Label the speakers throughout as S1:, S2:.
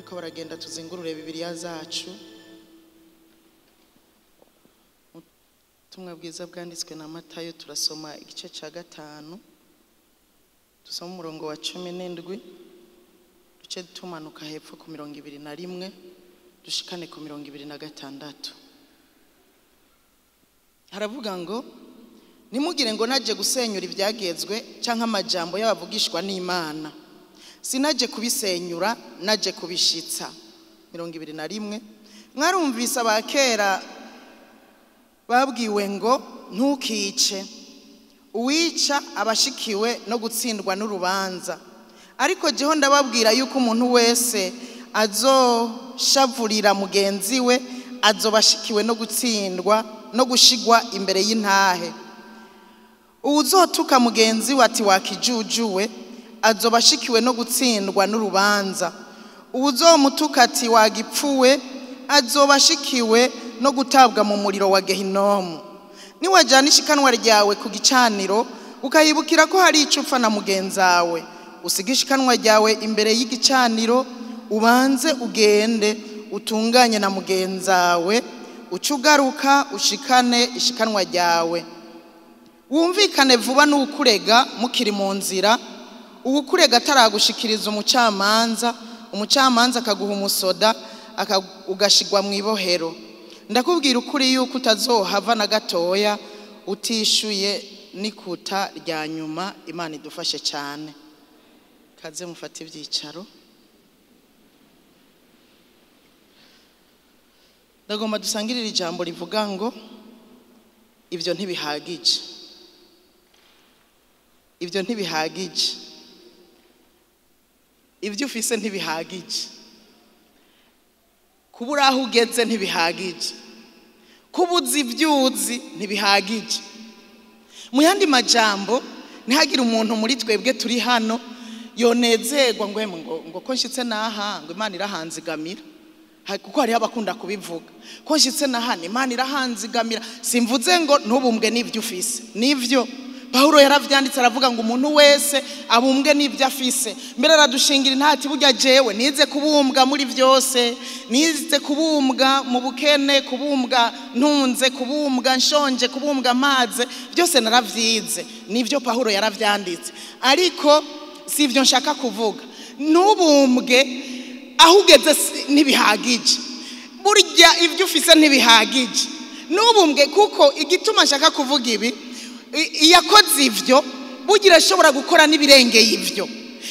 S1: bariko baragenda tuzingurure Bibiliya zacu. Ubutumwa bwiza bwanditswe na Matayo, turasoma igice ca 5, dusoma umurongo wa 17, duce tumanuka hepfo ku 21 dushikane ku 26. Haravuga ngo, nimugire ngo naje gusenyura ibyagezwe canke amajambo y'abavugishwa n'Imana. Sinaje kubisenyura, naje kubishitsa. 21. Mwarumvise abakera babwiwe ngo ntukice, uwica abashikiwe no gutsindwa n'urubanza. Ariko jeho ndababwira yuko umuntu wese azoshavurira mugenzi we azobashikiwe no gutsindwa no gushigwa imbere y'intahe. Uzotuka mugenzi we ati wakijujuwe azobashikiwe no gutsindwa n'urubanza. Uzomutuka ati wagipfuwe azobashikiwe no gutabwa mu muriro wa Gehinomu. Niwajana ishikanwa ryawe ku gicaniro ukayibukira ko hari icupfa na mugenzawe, usiga ishikanwa ryawe imbere y'igicaniro, ubanze ugende utunganye na mugenzawe, ucugaruka ushikane ishikanwa ryawe. Wumvikane vuba n'ukurega mukiri mu nzira, ukurega ataragushikiriza umucamanza akaguha umusoda ugashigwa mu ibohero. Ndakubwira ukuri yuko utazohava na gatoya utishuye n'ikuta rya nyuma. Imana idufashe cyane. Kaze mufate ibyicaro. Ndagomba dusangirira ijambo rivuga ngo ibyo ntibihagije. Ibyo ntibihagije. Ibyo ufise ntibihagije. Kubura aho ugeze ntibihagije. Kubuza ibyuzi ntibihagije. Mu yandi majambo, ntihagire umuntu muri twebwe turi hano yonezerwa ngo ko nshitse naha ngo Imana irahanzigamira. Kuko hari abakunda kubivuga ko nshitse naha Imana irahanzigamira. Simvuze ngo ntubumbwe n'ibyo ufise. Nivyo Paulo yaravyanditse aravuga ngo umuntu wese abumbwe n'ibyo afise. Mbere aradushingira intati burya jewe nize kubumbwa muri vyose, nize kubumbwa mu bukene, kubumbwa ntunze, kubumbwa nshonje, kubumbwa maze, byose naravyize. Nivyo Paulo yaravyanditse. Ariko si ivyo nshaka kuvuga. Nubumbwe aho ugeze ntibihagije. Burya ibyo ufise ntibihagije. Nubumbwe kuko igituma nshaka kuvuga ibi, iyakoze ivyo bugira ashobora gukora n'ibirengeye ivyo.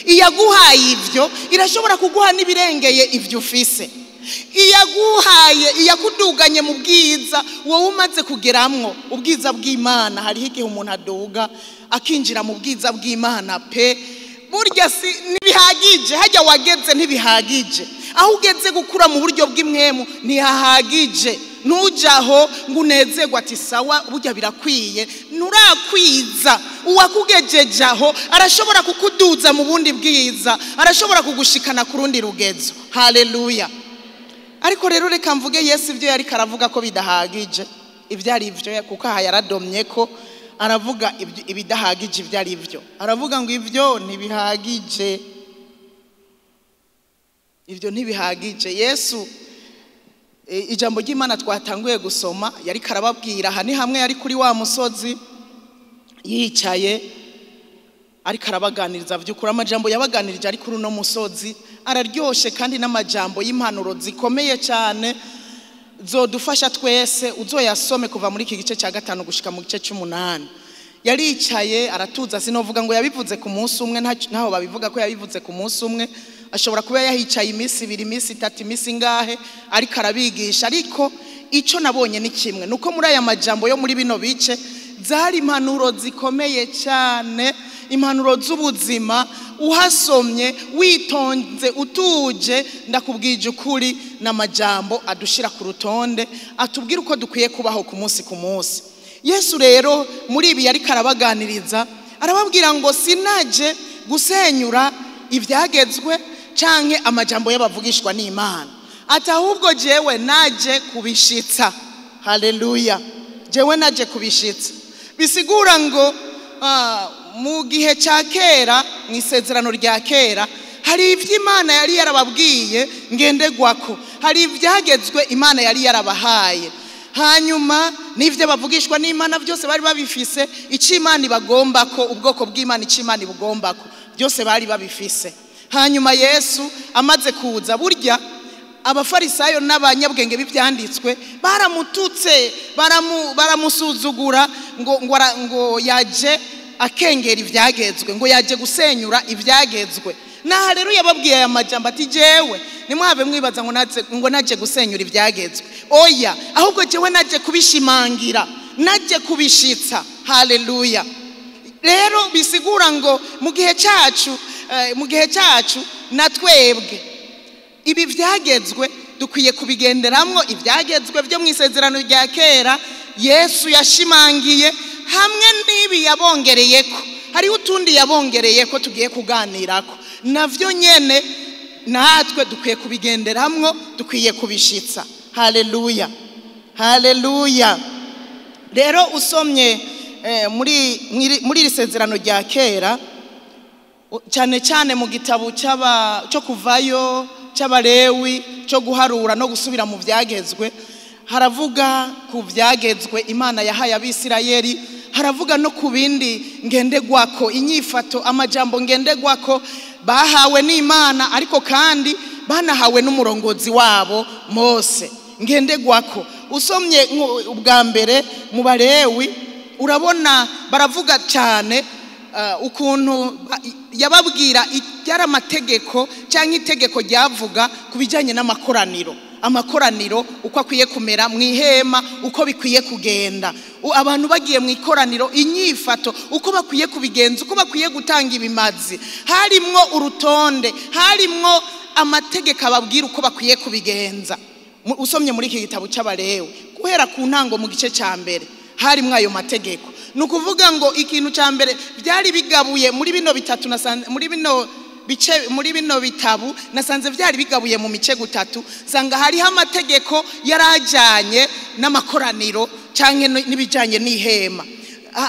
S1: Iyaguhaye ivyo irashobora kuguha n'ibirengeye ivyo ufise. Iyaguhaye, iyakuduganye mu bwiza wowe umaze kugeramwo ubwiza bw'Imana. Hariho igihe umuntu aduga akinjira mu bwiza bw'Imana pe. Burya si ntibihagije. Hajya wageze ntibihagije. Aho ugeze gukura mu buryo bw'imwemu ntihagije. Nujaho ngo unezerwa ati sawa burya birakwiye. Nurakwiza. Uwakugejejaho arashobora kukuduza mu bundi bwiza, arashobora kugushikana ku rundi rugezo. Haleluya. Ariko rero reka mvuge Yesu ibyo yari karavuga ko bidahagije. Ibyo ari byo kuko aha yaradomye ko aravuga ibidahagije ibyo ari byo. Aravuga ngo ibyo ntibihagije. Ibyo ntibihagije. Yesu ijambo ry'Imana twatanguye gusoma yari karababwira aha ni hamwe yari kuri wa musozi yicaye ari karabaganiriza by'ukuri. Amajambo yabaganirije ari kuri uno musozi araryoshe kandi n'amajambo y'impanuro zikomeye cyane zodufasha twese. Uzoyasome kuva muri iki gice cya 5 gushika mu gice c'8. Yaricaye aratuza. Sinovuga ngo yabivuze ku munsi umwe, ntaho babivuga ko yabivuze ku munsi umwe. Ashobora kuba yahicaye iminsi 2, iminsi 3, iminsi ngahe ariko arabigisha. Ariko ico nabonye ni kimwe, nuko muri aya majambo yo muri bino bice zari impanuro zikomeye cyane, impanuro z'ubuzima. Uhasomye witonze utuje, ndakubwije ukuri n'amajambo adushira ku rutonde atubwira uko dukwiye kubaho ku munsi ku munsi. Yesu rero muri ibi yari karabaganiriza arababwira ngo sinaje gusenyura ibyagezwe canke amajambo y'abavugishwa n'Imana, ati ahubwo jewe naje kubishitsa. Haleluya. Jewe naje kubishitsa. Bisigura ngo mu gihe cya kera, mu isezerano rya kera hari iby'Imana yari yarababwiye ngenderwako, hari ibyagezwe Imana yari yarabahaye, hanyuma n'ivyo bavugishwa n'Imana byose bari babifise, icyo Imana ibagombako, ubwoko bw'Imana icyo Imana ibugombako byose bari babifise. Hanyuma Yesu amaze kuza, burya abafarisayo n'abanyabwenge b'ibyanditswe baramututse, baramusuzugura ngo yaje akengera ibyagezwe, ngo yaje gusenyura ibyagezwe. Naha rero yababwiye aya majambo ati jewe nimwabe mwibaza ngo naje gusenyura ibyagezwe, oya, ahubwo jewe naje kubishimangira, naje kubishitsa. Haleluya. Rero bisigura ngo mu gihe cyacu natwebwe ibi byagezwe dukwiye kubigenderamwo, ibyagezwe byo mu isezerano rya kera Yesu yashimangiye, hamwe n'ibi yabongereyeko, hariho utundi yabongereyeko tugiye kuganirako, navyo nyene natwe dukwiye kubigenderamwo, dukwiye kubishitsa. Haleluya, haleluya. Rero usomye muri iri sezerano rya kera, cyane cyane mu gitabo cyo kuvayo, cy'Abalewi, cyo guharura no gusubira mu byagezwe, haravuga ku byagezwe Imana yahaye Abisirayeli, haravuga no ku bindi ngendegwako, inyifato, amajambo ngendegwako bahawe n'Imana, ariko kandi banahawe n'umurongozi wabo Mose ngendegwako. Usomye ubwa mbere mu Balewi urabona baravuga cyane ukuntu yababwira ibyara amategeko cyangwa itegeko ryavuga ku bijyanye n'amakoraniro, amakoraniro uko akwiye kumera mu ihema, uko bikwiye kugenda, abantu bagiye mu ikoraniro, inyifato uko bakwiye kubigenza, uko bakwiye gutanga ibimazi, harimwo urutonde, harimwo amategeko ababwira uko bakwiye kubigenza. Usomye muri iki gitabo cy'Abalewi guhera ku ntango mu gice cya mbere harimwo ayo mategeko. Nukuvuga ngo ikintu cya mbere byari bigabuye muri bino bitatu, muri bino bitabu nasanze byari bigabuye mu mice gutatu. Sanga hariho amategeko yarajanye n'amakoraniro cyangwa n'ibijanye n'ihema.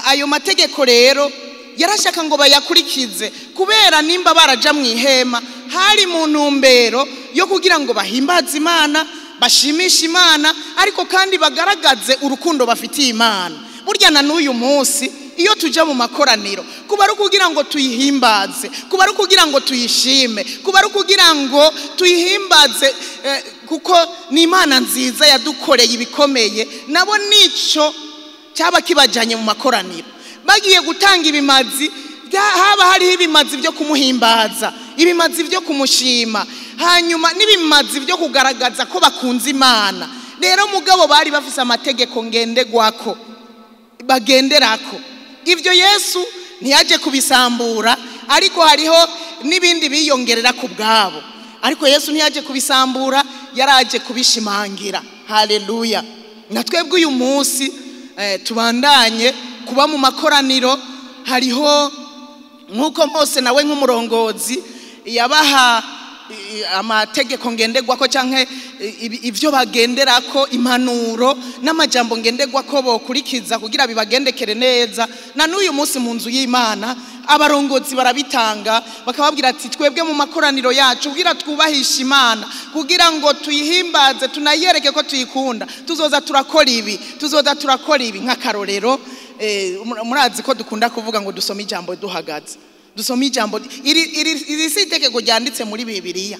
S1: Ayo mategeko rero yarashaka ngo bayakurikize, kubera nimba baraja mu ihema hari mu ntumbero yo kugira ngo bahimbaze Imana, bashimishe Imana, ariko kandi bagaragaze urukundo bafitiye Imana. Burya na n'uyu munsi iyo tuja mu makoraniro kuba ari kugira ngo tuyihimbaze, kuba ari kugira ngo tuyishime, kuba ari kugira ngo tuyihimbaze, kuko ni Imana nziza yadukoreye ibikomeye. Nabo nico cyaba kibajanye mu makoraniro, bagiye gutanga ibimazi, haba hariho ibimazi byo kumuhimbaza, ibimazi byo kumushima, hanyuma n'ibimazi byo kugaragaza ko bakunze Imana. Rero mugabo bari bafise amategeko ngendegwako bagenderako. Ivyo Yesu ntiyaje kubisambura, ariko hariho n'ibindi biyongerera ku bwabo, ariko Yesu ntiyaje kubisambura, yaraje kubishimangira. Haleluya. Natwebwe uyu munsi tubandanye kuba mu makoraniro. Hariho nkuko Mose nawe nk'umurongozi yabaha amategeko ngendegwako canke ivyo bagenderako, impanuro n'amajambo ngendegwako bokurikiza kugira bibagendekere neza. Na n'uyu munsi mu nzu y'Imana abarongozi barabitanga, bakababwira ati twebwe mu makoraniro yacu kugira twubahisha Imana, kugira ngo tuyihimbaze, tunayereke ko tuyikunda, tuzoza turakora ibi. Nk'akarorero, murazi ko dukunda kuvuga ngo dusome ijambo duhagaze, dusome ijambo. Iri si itegeko ryanditse muri Bibiliya,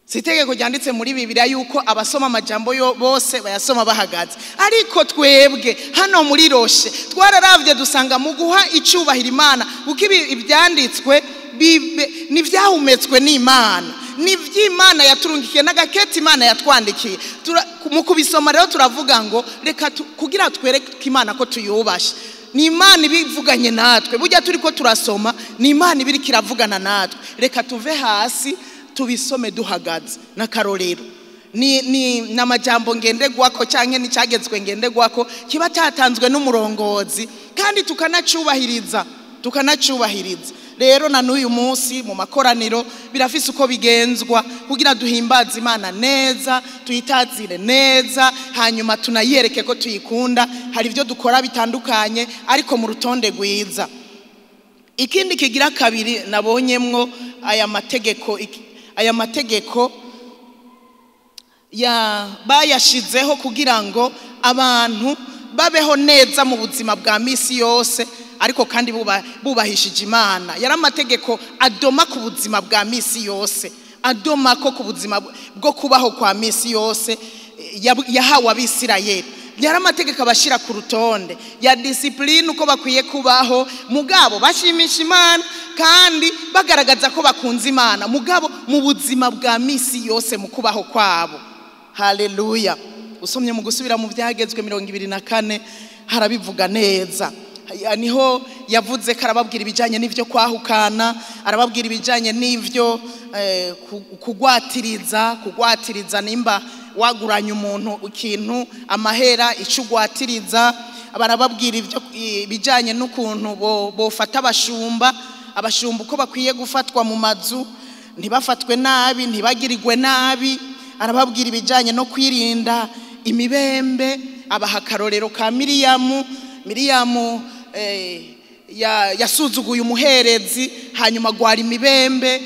S1: si itegeko ryanditse muri Bibiliya yuko abasoma amajambo bose bayasoma bahagaze. Ariko twebwe hano muri Roshe twararavye dusanga mu guha icubahira Imana, kuko ibyanditswe nivyahumetswe n'Imana, nivy'Imana yaturungikiye, n'agakete Imana yatwandikiye. Mu kubisoma rero turavuga ngo reka kugira twereke Imana ko tuyubashe. Ni Imana ibivuganye natwe, burya turiko turasoma ni Imana ibiri kiravugana natwe. Reka tuve hasi tubisome duhagaze. N'akarorero ni namajambo ngendegwako canke ni cyagezwe ngendegwako kiba cyatanzwe n'umurongozi, kandi tukanacubahiriza. Rero na n'uyu munsi mu makoraniro birafise uko bigenzwa kugira duhimbaze Imana neza, tuyitazire neza, hanyuma tunayereke ko tuyikunda. Hari ibyo dukora bitandukanye ariko mu rutonde rwiza. ikindi kigira kabiri nabonyemwo aya mategeko bayashizeho kugira ngo abantu babeho neza mu buzima bwa misi yose, ariko kandi bubahishije Imana. Yari amategeko adoma ku buzima bwa misi yose, adoma ko ku buzima bwo kubaho kwa misi yose yahawe Abisirayeli. Yari amategeko abashira ku rutonde ya discipline uko bakwiye kubaho, mugabo bashimisha Imana kandi bagaragaza ko bakunze Imana, mugabo mu buzima bwa misi yose mu kubaho kwabo. Haleluya. Usomye mu gusubira mu Byagezwe 24 harabivuga neza. Niho yavuze karababwira ibijanye n'ivyo kwahukana, arababwira ibijanye n'ivyo kugwatiriza nimba waguranya umuntu ikintu amahera icugwatiriza. Barababwira ivyo bijanye n'ukuntu bofata abashumba uko bakwiye gufatwa mu mazu, ntibafatwe nabi, ntibagirirwe nabi. Arababwira ibijanye no kwirinda imibembe, abaha akarorero ka Miriyamu yasuzuguye umuherezi hanyuma gwara imibembe,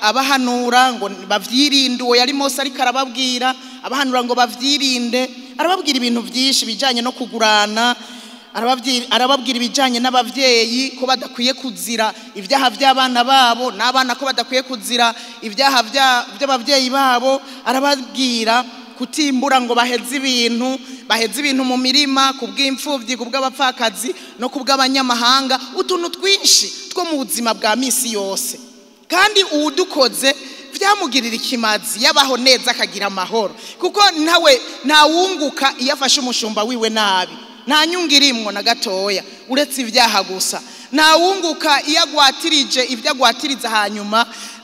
S1: abahanura ngo bavyirinde. Uwo yari Mose ariko arababwira abahanura ngo bavyirinde. Arababwira ibintu byinshi bijanye no kugurana, arababwira ibijanye n'abavyeyi ko badakwiye kuzira ibyaha by'abana babo, n'abana ko badakwiye kuzira ibyaha by'abavyeyi babo. Arababwira kutimbura ngo baheze ibintu mu mirima, kubw'imfuvyi, kubw'abapfakazi no kubw'abanyamahanga, utuntu twinshi two mu buzima bwa misi yose. Kandi uwudukoze vyamugirira ikimazi, yabaho neza akagira amahoro, kuko ntawunguka iyo afashe umushumba wiwe nabi, nta nyungu irimwo na gatoya uretse ibyaha gusa. Ntawunguka iyo agwatirije ibyo agwatiriza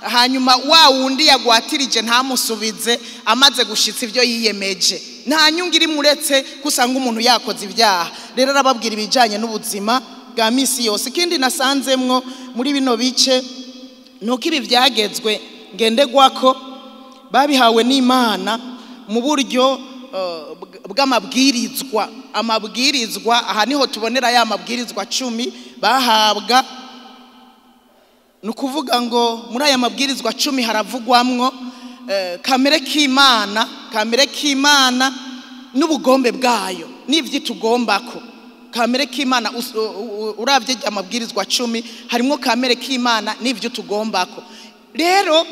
S1: hanyuma wa wundi yagwatirije ntamusubize amaze gushitsa ibyo yiyemeje, nta nyungu irimwo uretse kusanga umuntu yakoze ibyaha. Rero arababwira ibijanye n'ubuzima bwa misi yose. Ikindi nasanzemwo muri bino bice nuko ibi Byagezwe ngendegwako babihawe n'Imana mu buryo bw'amabwirizwa. Amabwirizwa, aha niho tubonera ya mabwirizwa 10 bahabwa. Nukuvuga ngo muri aya mabwirizwa 10 haravugwamwo kamere k'Imana n'ubugombe bwayo n'ivyo tugombako. Kamere k'Imana uravye amabwirizwa 10 harimo kamere k'Imana n'ivyo tugombako. Rero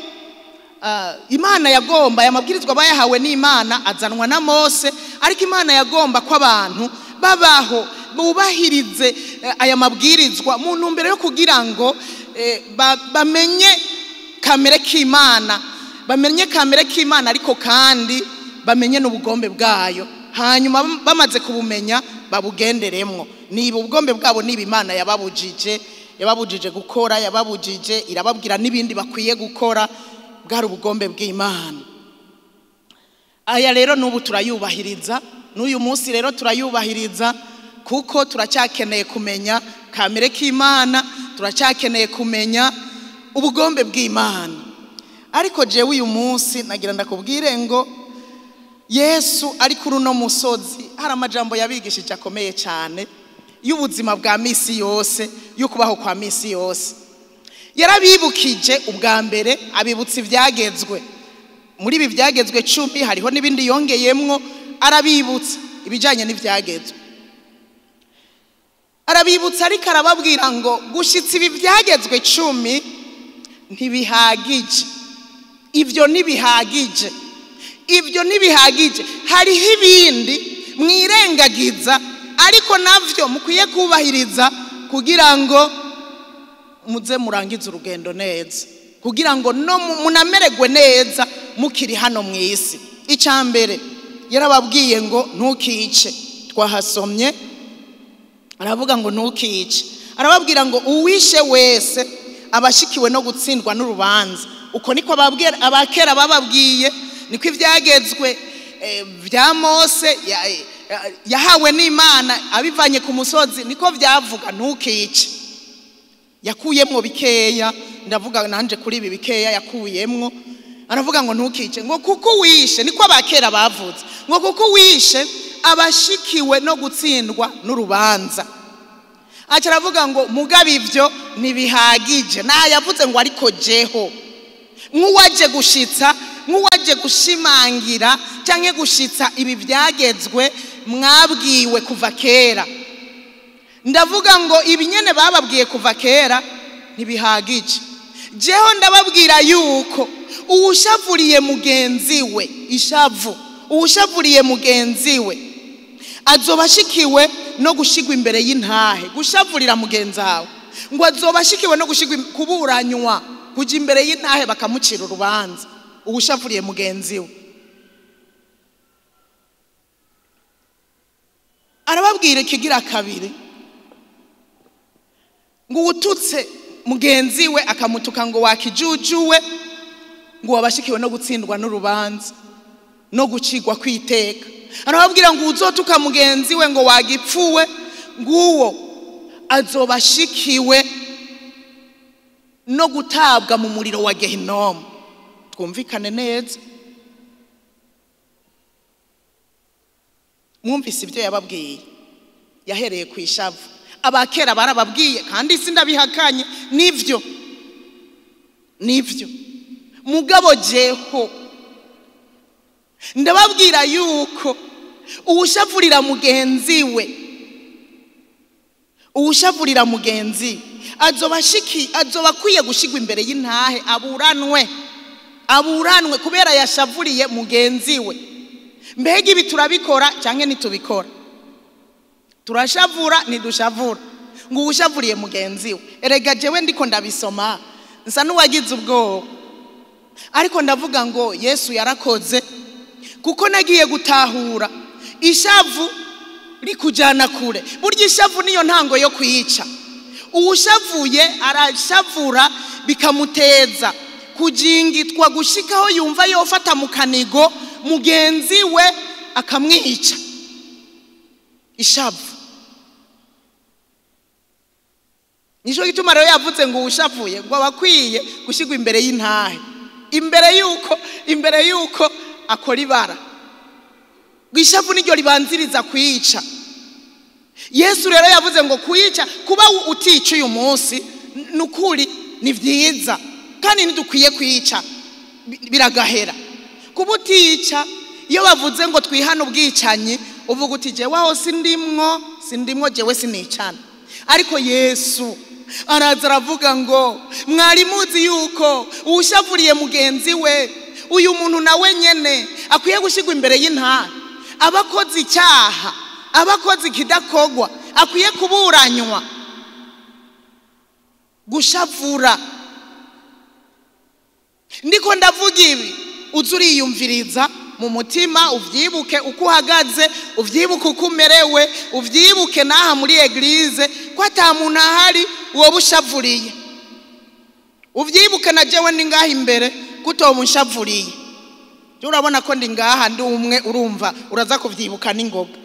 S1: Imana yagomba aya mabwirizwa bayahawe n'Imana azanwa na Mose, ariko Imana yagomba ko abantu babaho bubahirize aya mabwirizwa mu ntumbero yo kugira ngo bamenye kamere k'Imana, ariko kandi bamenye n'ubugombe bwayo. Hanyuma bamaze kubumenya babugenderemwo. Niba ubugombe bwabo niba Imana yababujije gukora, irababwira n'ibindi bakwiye gukora, bwari ubugombe bw'Imana. Aya rero n'ubu turayubahiriza, n'uyu munsi rero turayubahiriza, kuko turacyakeneye kumenya kamere k'Imana, turacyakeneye kumenya ubugombe bw'Imana. Ariko jewe uyu munsi nagira ndakubwire ngo Yesu ari kuri uno musozi hari amajambo yabigishije akomeye cyane y'ubuzima bwa misi yose, y'ukubaho kwa misi yose. Yarabibukije ubwa mbere, abibutsa Ibyagezwe. Muri ibi Byagezwe 10 hariho n'ibindi yongeyemwo, arabibutsa ibijanye n'Ibyagezwe. Arabibutsa ariko arababwira ngo gushitsa ibi Byagezwe 10 ntibihagije. Ibyo ntibihagije, hariho ibindi mwirengagiza, ariko navyo mukwiye kubahiriza kugira ngo muze murangize urugendo neza, kugira ngo no munamererwe neza mukiri hano mu isi. Icambere yarababwiye ngo ntukice. Twahasomye aravuga ngo ntukice. Arababwira ngo uwishe wese abashikiwe no gutsindwa n'urubanza. Uko niko abakera bababwiye, niko Ibyagezwe bya Mose yahawe n'Imana abivanye ku musozi niko byavuga ntukice. Yakuyemwo bikeya, ndavuga nanje kuri ibi bikeya yakuyemwo. Aravuga ngo ntukice, ngo kuko wishe, niko abakera bavuze, ngo kuko wishe abashikiwe no gutsindwa n'urubanza. aca aravuga ngo mugabe ivyo ntibihagije, naho yavuze ngo ariko jeho nk'uwaje gushitsa, nk'uwaje gushimangira canke gushitsa ibi vyagezwe mwabwiwe kuva kera. Ndavuga ngo ibi nyene bababwiye kuva kera ntibihagije. Jeho ndababwira yuko uwushavuriye mugenzi we, ishavu uwushavuriye mugenzi we azobashikiwe no gushigwa imbere y'intahe. Gushavurira mugenzi wawe ngo azobashikiwe no gushigwa kuburanywa, kuja imbere y'intahe bakamucira urubanza uwushavuriye mugenzi we. Arababwira ikigira kabiri ngo ututse mugenzi we akamutuka ngo wakijujuwe, ngo wabashikiwe no gutsindwa n'urubanza no gucigwa kwiteka. Arababwira ngo uzotuka mugenzi we ngo wagipfuwe, nguwo azobashikiwe no gutabwa mu muriro wa Gehinomu. Twumvikane neza, mwumvise ibyo yababwiye. Yahereye ku ishavu. Abakera barababwiye kandi sindabihakanye, nivyo mugabo jeho ndababwira yuko uwushavurira mugenzi we, uwushavurira mugenzi azoba akwiye gushigwa imbere y'intahe aburanwe kubera yashavuriye mugenzi we. Mbega ibi turabikora canke ntitubikora? Turashavura ntidushavura? Ngo uwushavuriye mugenzi we, erega jewe ndiko ndabisoma nsa n'uwagize ubwoba, ariko ndavuga ngo Yesu yarakoze kuko nagiye gutahura ishavu rikujana kure. Burya ishavu niyo ntango yo kwica. Uwushavuye arashavura bikamuteza kujingitwa gushikaho yumva yofata mu kanigo mugenzi we akamwica. Ishavu nico gituma rero yavuze ngo uwushavuye ngo abakwiye gushigwa imbere y'intahe, imbere yuko akora ibara. Gishavu niryo ribanziriza kwica. Yesu rero yavuze ngo kwica, kuba utica uyu munsi nukuri ni vyiza kandi ntidukwiye kwica biragahera. Kuba utica, iyo bavuze ngo twihana ubwicanyi uvuga uti jewe aho sindimwo jewe sinicana. Ariko Yesu araza aravuga ngo mwari muzi yuko uwushavuriye mugenzi we, uyu muntu nawe nyene akwiye gushigwa imbere y'intahe. Abakoze icyaha, abakoze ikidakogwa akwiye kuburanywa. Gushavura, ndiko ndavuga ibi uzuriyumviriza mu mutima, uvyibuke uko uhagaze, uvyibuke uko umerewe, uvyibuke naha muri eglise ko ata muntu ahari wowe ushavuriye. Uvyibuke na jewe ndi ngaha imbere kutomushavuriye. Urabona ko ndi ngaha ndi umwe, urumva uraza kuvyibuka n'ingoga.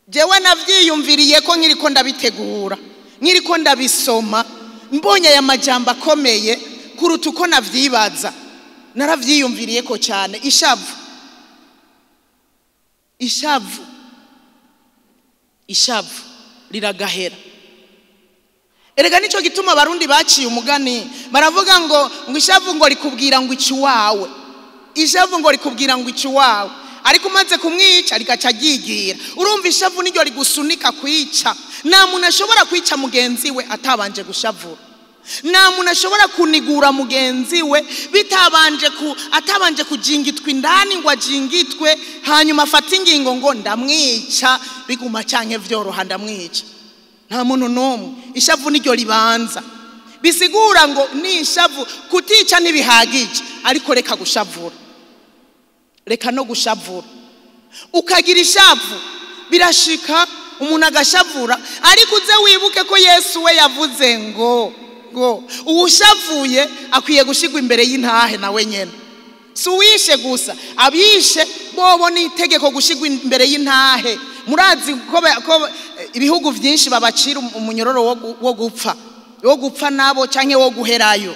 S1: Jewe navyiyumviriye ko nkiriko ndabitegura, nkiriko ndabisoma, mbonye aya majambo akomeye kuruta uko navyibaza. Naravyiyumviriye ko cyane. Ishavu riragahera. Erega nico gituma abarundi baciye umugani baravuga ngo ishavu ngo rikubwira ngo ici wawe. Ishavu ngo rikubwira ngo ici wawe, ariko umaze kumwica rikaca ryigira. Urumva ishavu niryo rigusunika kwica. Nta muntu ashobora kwica mugenzi we atabanje gushavura. Nta muntu ashobora kunigura mugenzi we atabanje kujingitwa indani ngo ajingitwe hanyuma afata ingingo ngo ndamwica biguma canke vyoroha ndamwica. Nta muntu n'umwe. Ishavu niryo ribanza. Bisigura ngo ni ishavu kutica ntibihagije, ariko reka gushavura. Reka no gushavura. Ukagira ishavu birashika umuntu agashavura, ariko uze wibuke ko Yesu we yavuze ngo uwushavuye akwiye gushigwa imbere y'intahe nawe nyene. Si uwishe gusa, abishe bobo ni itegeko gushigwa imbere y'intahe. Murazi ko ibihugu vyinshi babacira umunyororo wo gupfa nabo canke wo guherayo.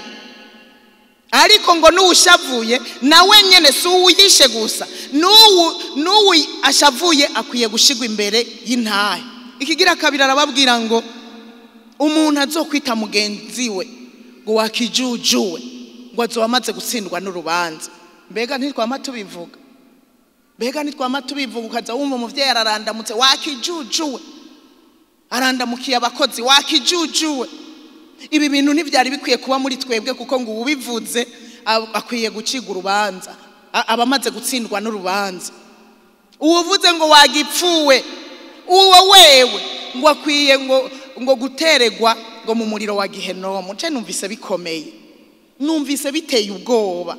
S1: Ariko ngo n'uwushavuye nawe nyene si uwishe gusa, n'uwu ashavuye akwiye gushigwa imbere y'intahe. ikigira kabiri arababwira ngo umuntu azokwita mugenzi we ngo wakijujuwe ngo azoba amaze gutsindwa n'urubanza. Mbega ntitwama tubivuga ukaza wumva umuvyeyi ararandamutse wakijujuwe, arandamukiye abakozi wakijujuwe. Ibi bintu ntivyari bikwiye kuba muri twebwe, kuko ngo ubivuze akwiye guciga urubanza, aba amaze gutsindwa n'urubanza. Uvuze ngo wagipfuwe uwo wewe ngo akwiye ngo guteregwa ngo mu muriro wa Gehenomu. Nce numvise bikomeye, numvise biteye ubwoba.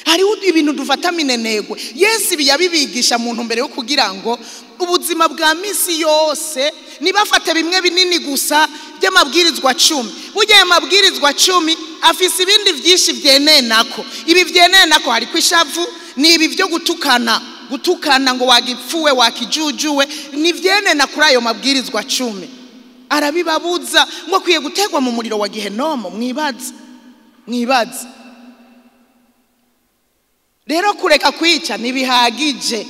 S1: Hari ibintu dufata minenegwe. Yesu biyabibigisha muntu mbere yo kugira ngo ubuzima bwa misi yose nibafate bimwe binini gusa by'amabwirizwa 10. Burya amabwirizwa 10 afise ibindi byinshi vyenenako. Ibi vyenenako hari kwishavu, ni ibi byo gutukana ngo wagipfuwe wakijujuwe, ni vyenena kuri ayo mabwirizwa 10. Arabibabuza ngo akwiye gutegwa mu muriro wa Gehenomu. Mwibaze rero kureka kwica nibihagije,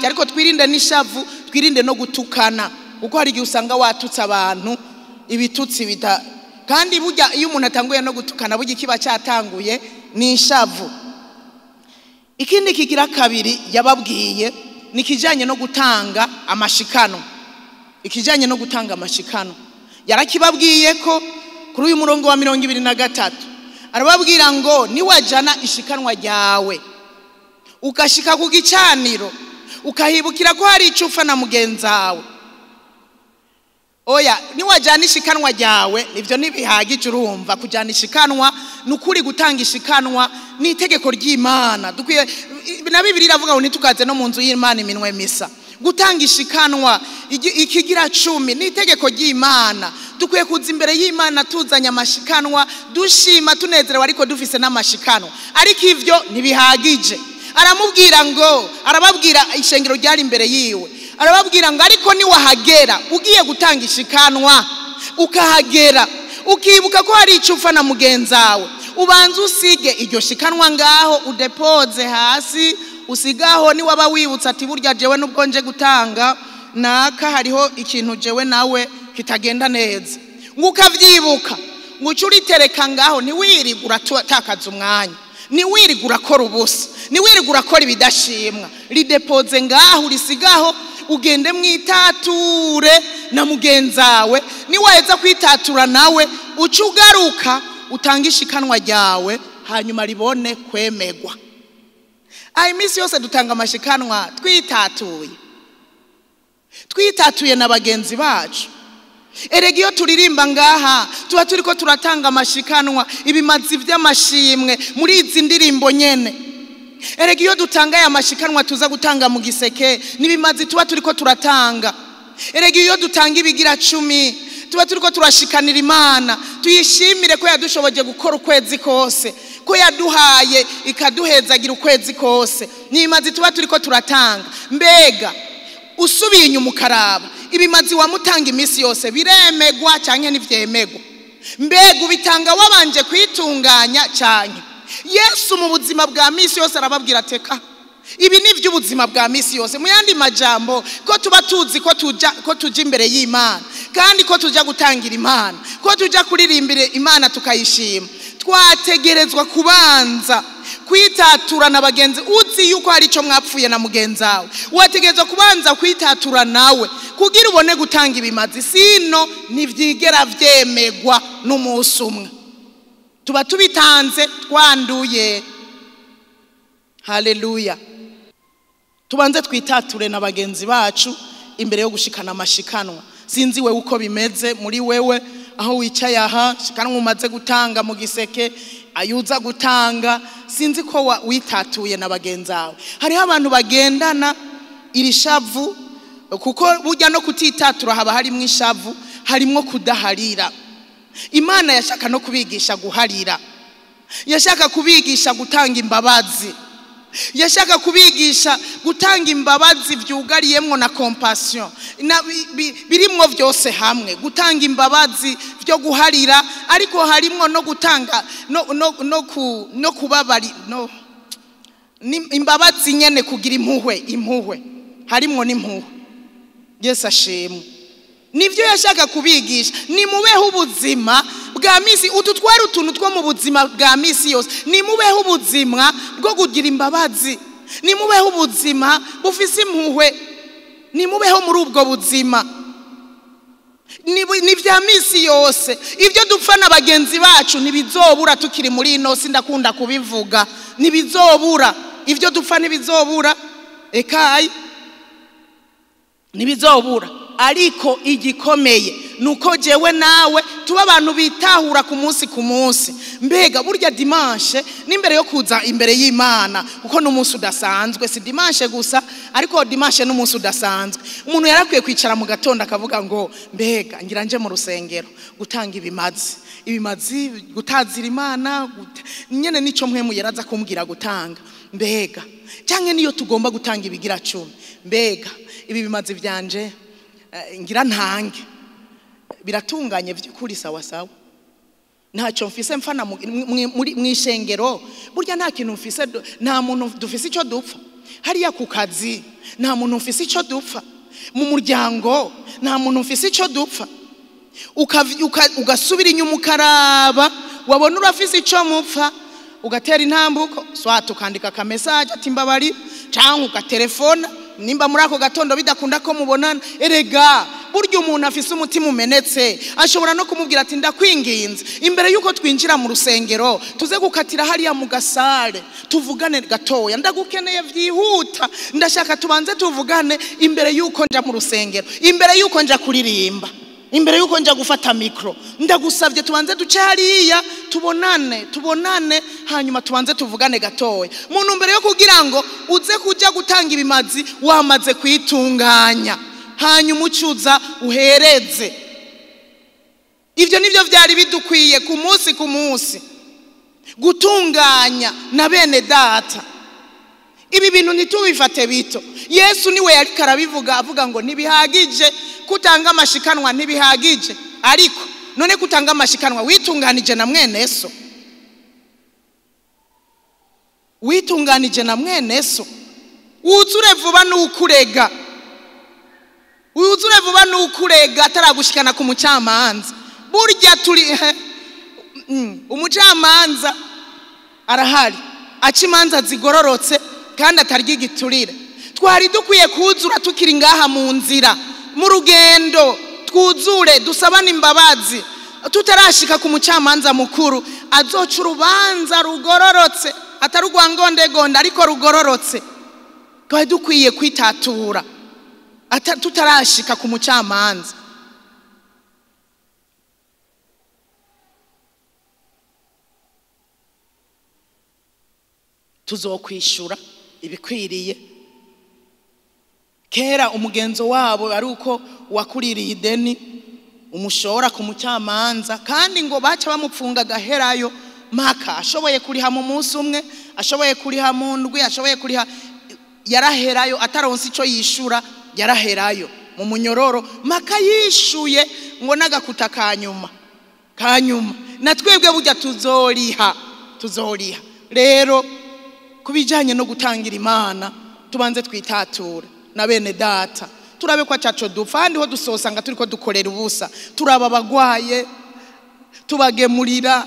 S1: ariko twirinde n'ishavu, twirinde no gutukana, kuko hari igihe usanga watutse abantu ibitutsi bita. Kandi burya iyo umuntu atanguye no gutukana burya kiba cyatanguye ni ishavu. Ikindi kigira kabiri yababwiye ni kijanye no gutanga amashikano. Yarakibabwiye ko kuri uyu murongo wa 23 arababwira ngo niwajana ishikanwa ryawe ukashika ku gicaniro ukahibukira ko hari icufa na mugenzawe, oya niwajana ishikanwa ryawe nivyo nibihagije. Urumva kujana ishikanwa nukuri, gutanga ishikanwa ni itegeko ry'Imana. Dukwiye na Bibiliya iravuga ngo nitukaze no mu nzu y'Imana iminwe misa. Gutanga ishikanwa ikigira 10 ni itegeko ry'Imana. Dukwiye kuza imbere y'Imana tuzanya amashikanwa, dushima tunezerewe, ariko dufise n'amashikanwa. Ariko ivyo ntibihagije. Arababwira ishengero ryari imbere yiwe, arababwira ngo ariko ni wahagera ugiye gutanga ishikanwa, ukahagera ukibuka ko hari icufa na mugenzawe, ubanza usige iryo shikanwa ngaho, udepoze hasi, usigaho. Ni waba wibutsa ati burya jewe nubwo nje gutanga naka hariho ikintu jewe nawe kitagenda neza, ngukavyibuka ngucuritereka ngaho. Ni wirigura takaza umwanya, ni wirigura kora ubusa, ni wirigura kora ibidashimwa. Ridepoze ngaho, risigaho, ugende mwitature na mugenzawe. Ni waheza kwitatura nawe ucugaruka utanga ishikanwa ryawe, hanyuma ribone kwemegwa. Imisi yose dutanga amashikanwa twitatuye na bagenzi bacu. Erega iyo turirimba ngaha tuba turiko turatanga amashikanwa, ibimazi vy'amashimwe muri izi ndirimbo nyene. Erega iyo dutanga aya mashikanwa tuza gutanga mu giseke nibimazi tuba turiko turatanga. Erega iyo dutanga ibigira 10 tuba turiko turashikanira Imana, tuyishimire ko yadushoboje gukora ukwezi kose, ko yaduhaye ikaduhezagira ukwezi kose. Nibimazi tuba turiko turatanga. Mbega usubiye inyuma ukaraba ibimazi wamutanga imisi yose biremegwa canke ntivyemegwa? Mbega ubitanga wabanje kwitunganya canke? Yesu mu buzima bwa misi yose arababwira ateka ibi ni vy'ubuzima bwa misi yose. Mu yandi majambo, ko tuba tuzi ko tuja imbere y'Imana, kandi ko tuja gutangira Imana, ko tuja kuririmbira Imana tukayishima, twategerezwa kubanza kwitatura na bagenzi. Uzi yuko hari ico mwapfuye na mugenzawe, wategerezwa kubanza kwitatura nawe kugira ubone gutanga ibimazi. Sino ntivyigera vyemegwa n'umunsi umwe, tuba tubitanze twanduye. Haleluya. Tubanze twitature na bagenzi bacu imbere yo gushikana amashikanwa. Sinzi wewe uko bimeze muri wewe, aho wicaye aha, shikanwa umaze gutanga mu giseke, ayuza gutanga, sinzi ko witatuye na bagenzawe. Hariho abantu bagendana irishavu, kuko burya no kutitatura haba harimwo ishavu, harimwo kudaharira. Imana yashaka no kubigisha guharira, yashaka kubigisha gutanga imbabazi, yashaka kubigisha gutanga imbabazi vyugariyemwo na compassion, birimwo vyose hamwe. Gutanga imbabazi byo guharira, ariko harimwo no gutanga no kubabari, no imbabazi nyene, kugira impuhwe, harimwo n'impuhwe. Yesu ashimwe. Nivyo yashaka kubigisha, nimubeho ubuzima bwa misi, ututwara utuntu two mu buzima bwa misi yose, nimubeho ubuzima bwo kugira imbabazi, nimubeho ubuzima bufise impuhwe, nimubeho muri ubwo buzima ni vya misi yose. Ivyo dupfa na bagenzi bacu ntibizobura tukiri muri ino si, ndakunda kubivuga, ntibizobura ivyo dupfa, ntibizobura ekayi, ntibizobura. Ariko igikomeye nuko jewe nawe tuba abantu bitahura ku munsi. Mbega burya dimanche n'imbere yo kuza imbere y'Imana, kuko n'umunsi udasanzwe, si dimanche gusa ariko dimanche n'umunsi udasanzwe. Umuntu yarakwiye kwicara mu gatondo akavuga ngo mbega ngira nje mu rusengero gutanga ibimazi gutazira Imana, nyene nico mpwemu yaraza kumbwira gutanga. Mbega cyangwa niyo tugomba gutanga ibigira 10, mbega ibi bimazi byanje ngira ntange biratunganye by'ukuri sawa sawa, ntacyo mfise mfana mu ishengero. Burya nta kintu mfise, nta muntu dufise icyo dupfa. Hariya ku kazi nta muntu mfise icyo dupfa, mu muryango nta muntu mfise icyo dupfa. Ugasubira inyuma ukaraba, wabona urafise icyo mupfa, ugatera intambuko, swat ukandika ka message ati mbabari, cyangwa ugatelefona nimba muri ako gatondo bidakunda ko mubonana. Erega burya umuntu afise umutima umenetse ashobora no kumubwira ati ndakwinginze imbere yuko twinjira mu rusengero tuze gukatira hariya mu gasare tuvugane gatoya, ndagukeneye vyihuta, ndashaka tubanze tuvugane imbere yuko nja mu rusengero, imbere yuko nja kuririmba, imbere yuko nja gufata mikro, ndagusavye tubanze duce hariya tubonane hanyuma tubanze tuvugane gatoya. Muntu mbere yo kugira ngo uze kuja gutanga ibimazi wamaze kwitunganya, hanyuma ucuza uhereze. Ivyo nivyo vyari bidukwiye ku munsi gutunganya na bene data. Ibi bintu ntitubifate bito. Yesu niwe yari karabivuga avuga ngo ntibihagije kutanga amashikanwa, ntibihagije, ariko none kutanga amashikanwa witunganije na mwene so, witunganije na mwene so, wuzure vuba n'ukurega ataragushikana ku mucamanza. Burya turi umucamanza arahari aca imanza zigororotse kandi atarya igiturire. Twari dukwiye kuzura tukiri ngaha mu nzira, mu rugendo, twuzure dusabana imbabazi tutarashika ku mucamanza mukuru azoca urubanza rugororotse, atari urwangondegonde ariko rugororotse. Twari dukwiye kwitatura tutarashika ku mucamanza. Tuzokwishura ibikwiriye. Kera umugenzo wabo ari uko wakuririye ideni umushora ku mucamanza, kandi ngo baca bamupfunga gaherayo maka ashoboye kuriha mu munsi umwe, ashoboye kuriha mu ndwi, ashoboye kuriha, yaraherayo ataronse ico yishura, yaraherayo mu munyororo maka yishuye ngo nagakuta kanyuma na twebwe burya tuzoriha. Rero kubijanye no gutangira Imana tubanze twitatura na bene data, turabe kwa caco dupfa, handi ho dusosanga turiko dukorera ubusa, turaba abagwaye tubagemurira,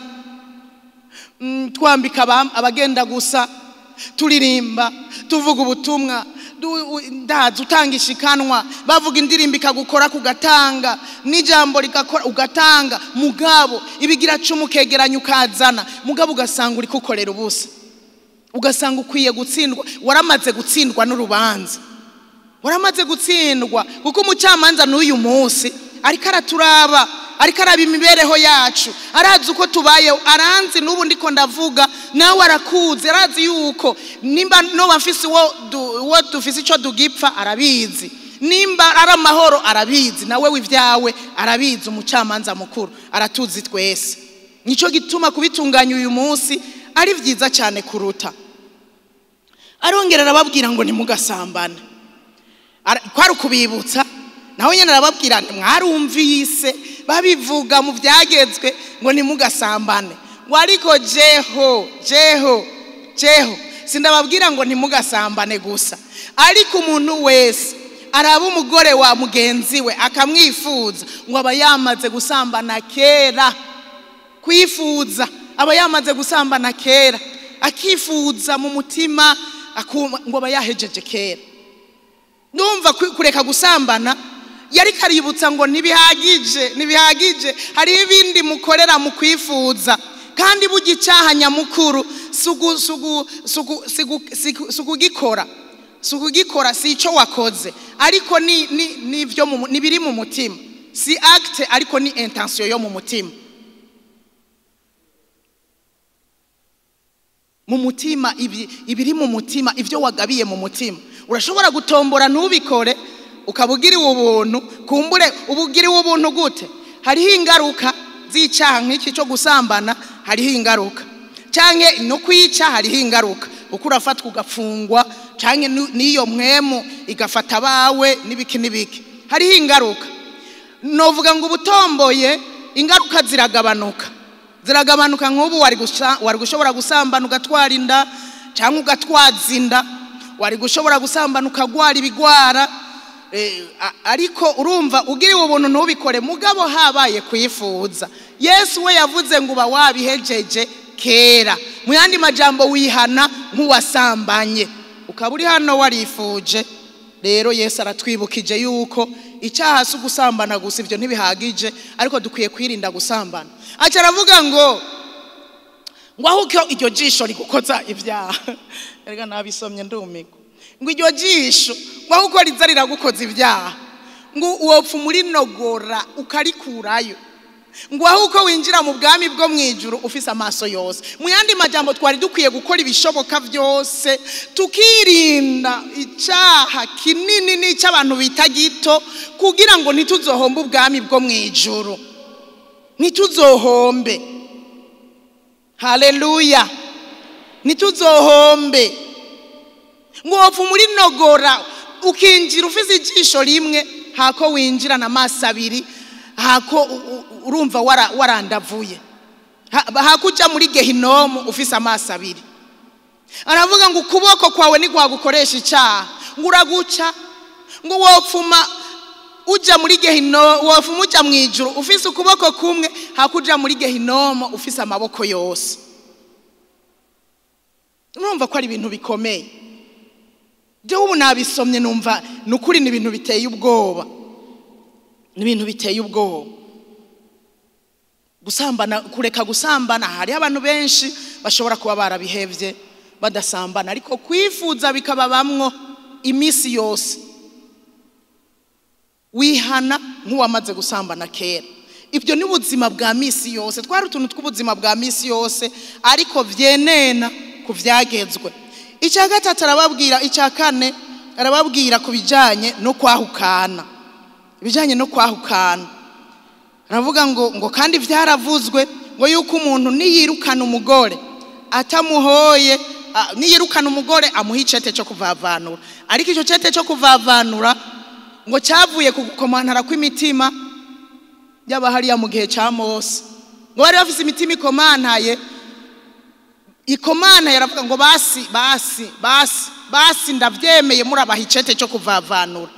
S1: twambika abagenda gusa, turirimba, tuvuga ubutumwa, ndaza utanga ishikanwa, bavuga indirimbo ikagukora kugatanga, n'ijambo likakora ugatanga, mugabo ibigira 10 ukegeranya ukazana, mugabo ugasanga uri kukorera ubusa, ugasanga ukwiye gutsindwa, waramaze gutsindwa n'urubanza, waramaze gutsindwa, kuko umucamanza n'uyu munsi ariko araturaba, ariko araba imibereho yacu, arazi uko tubayeho, aranzi n'ubu ndiko ndavuga, nawe arakuze, arazi yuko nimba no bafise wo dufise ico dugipfa arabizi, nimba ari amahoro arabizi, nawe w'ivyawe arabizi. Umucamanza mukuru aratuzi twese, nico gituma kubitunganya uyu munsi ari vyiza cyane kuruta. Arongera arababwira ngo nimugasambane, kwari kubibutsa, naho nyene arababwira nti mwarumvise babivuga mu byagezwe ngo nimugasambane, ngo ariko jeho sindababwira ngo nimugasambane gusa, ariko umuntu wese araba umugore wa mugenzi we akamwifuza, ngo aba yamaze gusambana kera. Kwifuza aba yamaze gusambana kera, akifuza mu mutima ngo aba yahejeje kera. Ndumva kureka gusambana yari kaributsa ngo ntibihagije, hari ibindi mukorera mu kwifuza. Kandi bugicaha nyamukuru sukugikora si ico wakoze, ariko ni biri mu mutima, si acte ariko ni intention yo mu mutima. Mu mutima ibiri mu mutima, ivyo wagabiye mu mutima urashobora gutombora ntubikore, ukabugiriwe ubuntu. Kumbure ubugiriwe ubuntu gute? Hariho ingaruka z'icaha nk'iki cyo gusambana, hariho ingaruka. Canke no kwica hariho ingaruka, uko urafatwa ugafungwa, canke niyo mwemu igafata bawe n'ibiki. Hariho ingaruka. Novuga ngo ubutomboye ingaruka ziragabanuka nk'ubu wari gushobora gusambana ugatwara inda, cyangwa ugatwaza inda. Wari gushobora gusambana ukagwara ibigwara. Ariko urumva ugiriwe ubuntu ntubikore, mugabo habaye kwifuza. Yesu we yavuze ngo uba wabihejeje kera. Mu yandi majambo wihana nk'uwasambanye, ukaba uri hano warifuje. Rero Yesu aratwibukije yuko icyaha si gusambana gusa, ivyo ntibihagije, ariko dukwiye kwirinda gusambana. Aca aravuga ngo aho iryo jisho rigukoza ibyaha. Erega nabisomye ndumiko. Ngo iryo jisho aho uko riza riragukoza ibyaha, ngo uwopfa muri nogora ukarikurayo. Ngo aho uko winjira mu bwami bwo mwijuru ufise amaso yose. Mu yandi majambo twari dukwiye gukora ibishoboka byose tukirinda icyaha kinini n'icyabantu bita gito, kugira ngo ntituzohombe ubwami bwo mwijuru, ntituzohombe. Haleluya, ntituzohombe. Ngo wopfa muri nogora ukinjira ufise ijisho rimwe, hako winjira na maso abiri, hako urumva warandavuye, hakuja muri gehinomu ufise amaso abiri. Aravuga ngo ukuboko kwawe ni kwagukoresha icyaha, ngo uraguca. Ngo wopfuma uja muri gehinomu, wopfuma uja mwijuru ufise ukuboko kumwe, hakuja muri gehinomu ufise amaboko yose. Urumva ko ari ibintu bikomeye. Je ubu nabisomye numva nukuri ni ibintu biteye ubwoba. N'ibintu biteye ubwoba. Gusambana, kureka gusambana, hari abantu benshi bashobora kuba barabihevye badasambana, ariko kwifuza bikababamwo imisi yose. Wihana nk'uwamaze gusambana kera. Ibyo ni ubuzima bwa misi yose. Twari utuntu tw'ubuzima bwa misi yose, ariko vyenena kuvyagezwe. Icya gatatu arababwira, icya kane arababwira kubijanye no kwahukana. Ibijanye no kwahukana, aravuga ngo kandi vyaravuzwe ngo yuko umuntu niyirukana umugore atamuhoye, niyirukana umugore amuha icete cyo kuvavanura. Ariko icyo cete cyo kuvavanura ngo cyavuye ku gukomantara kw'imitima y'abahariya mu gihe cya Mose. Ngo bari bafise imitima ikomantaye, aravuga ngo basi ndavyemeye murabaha icete cyo kuvavanura.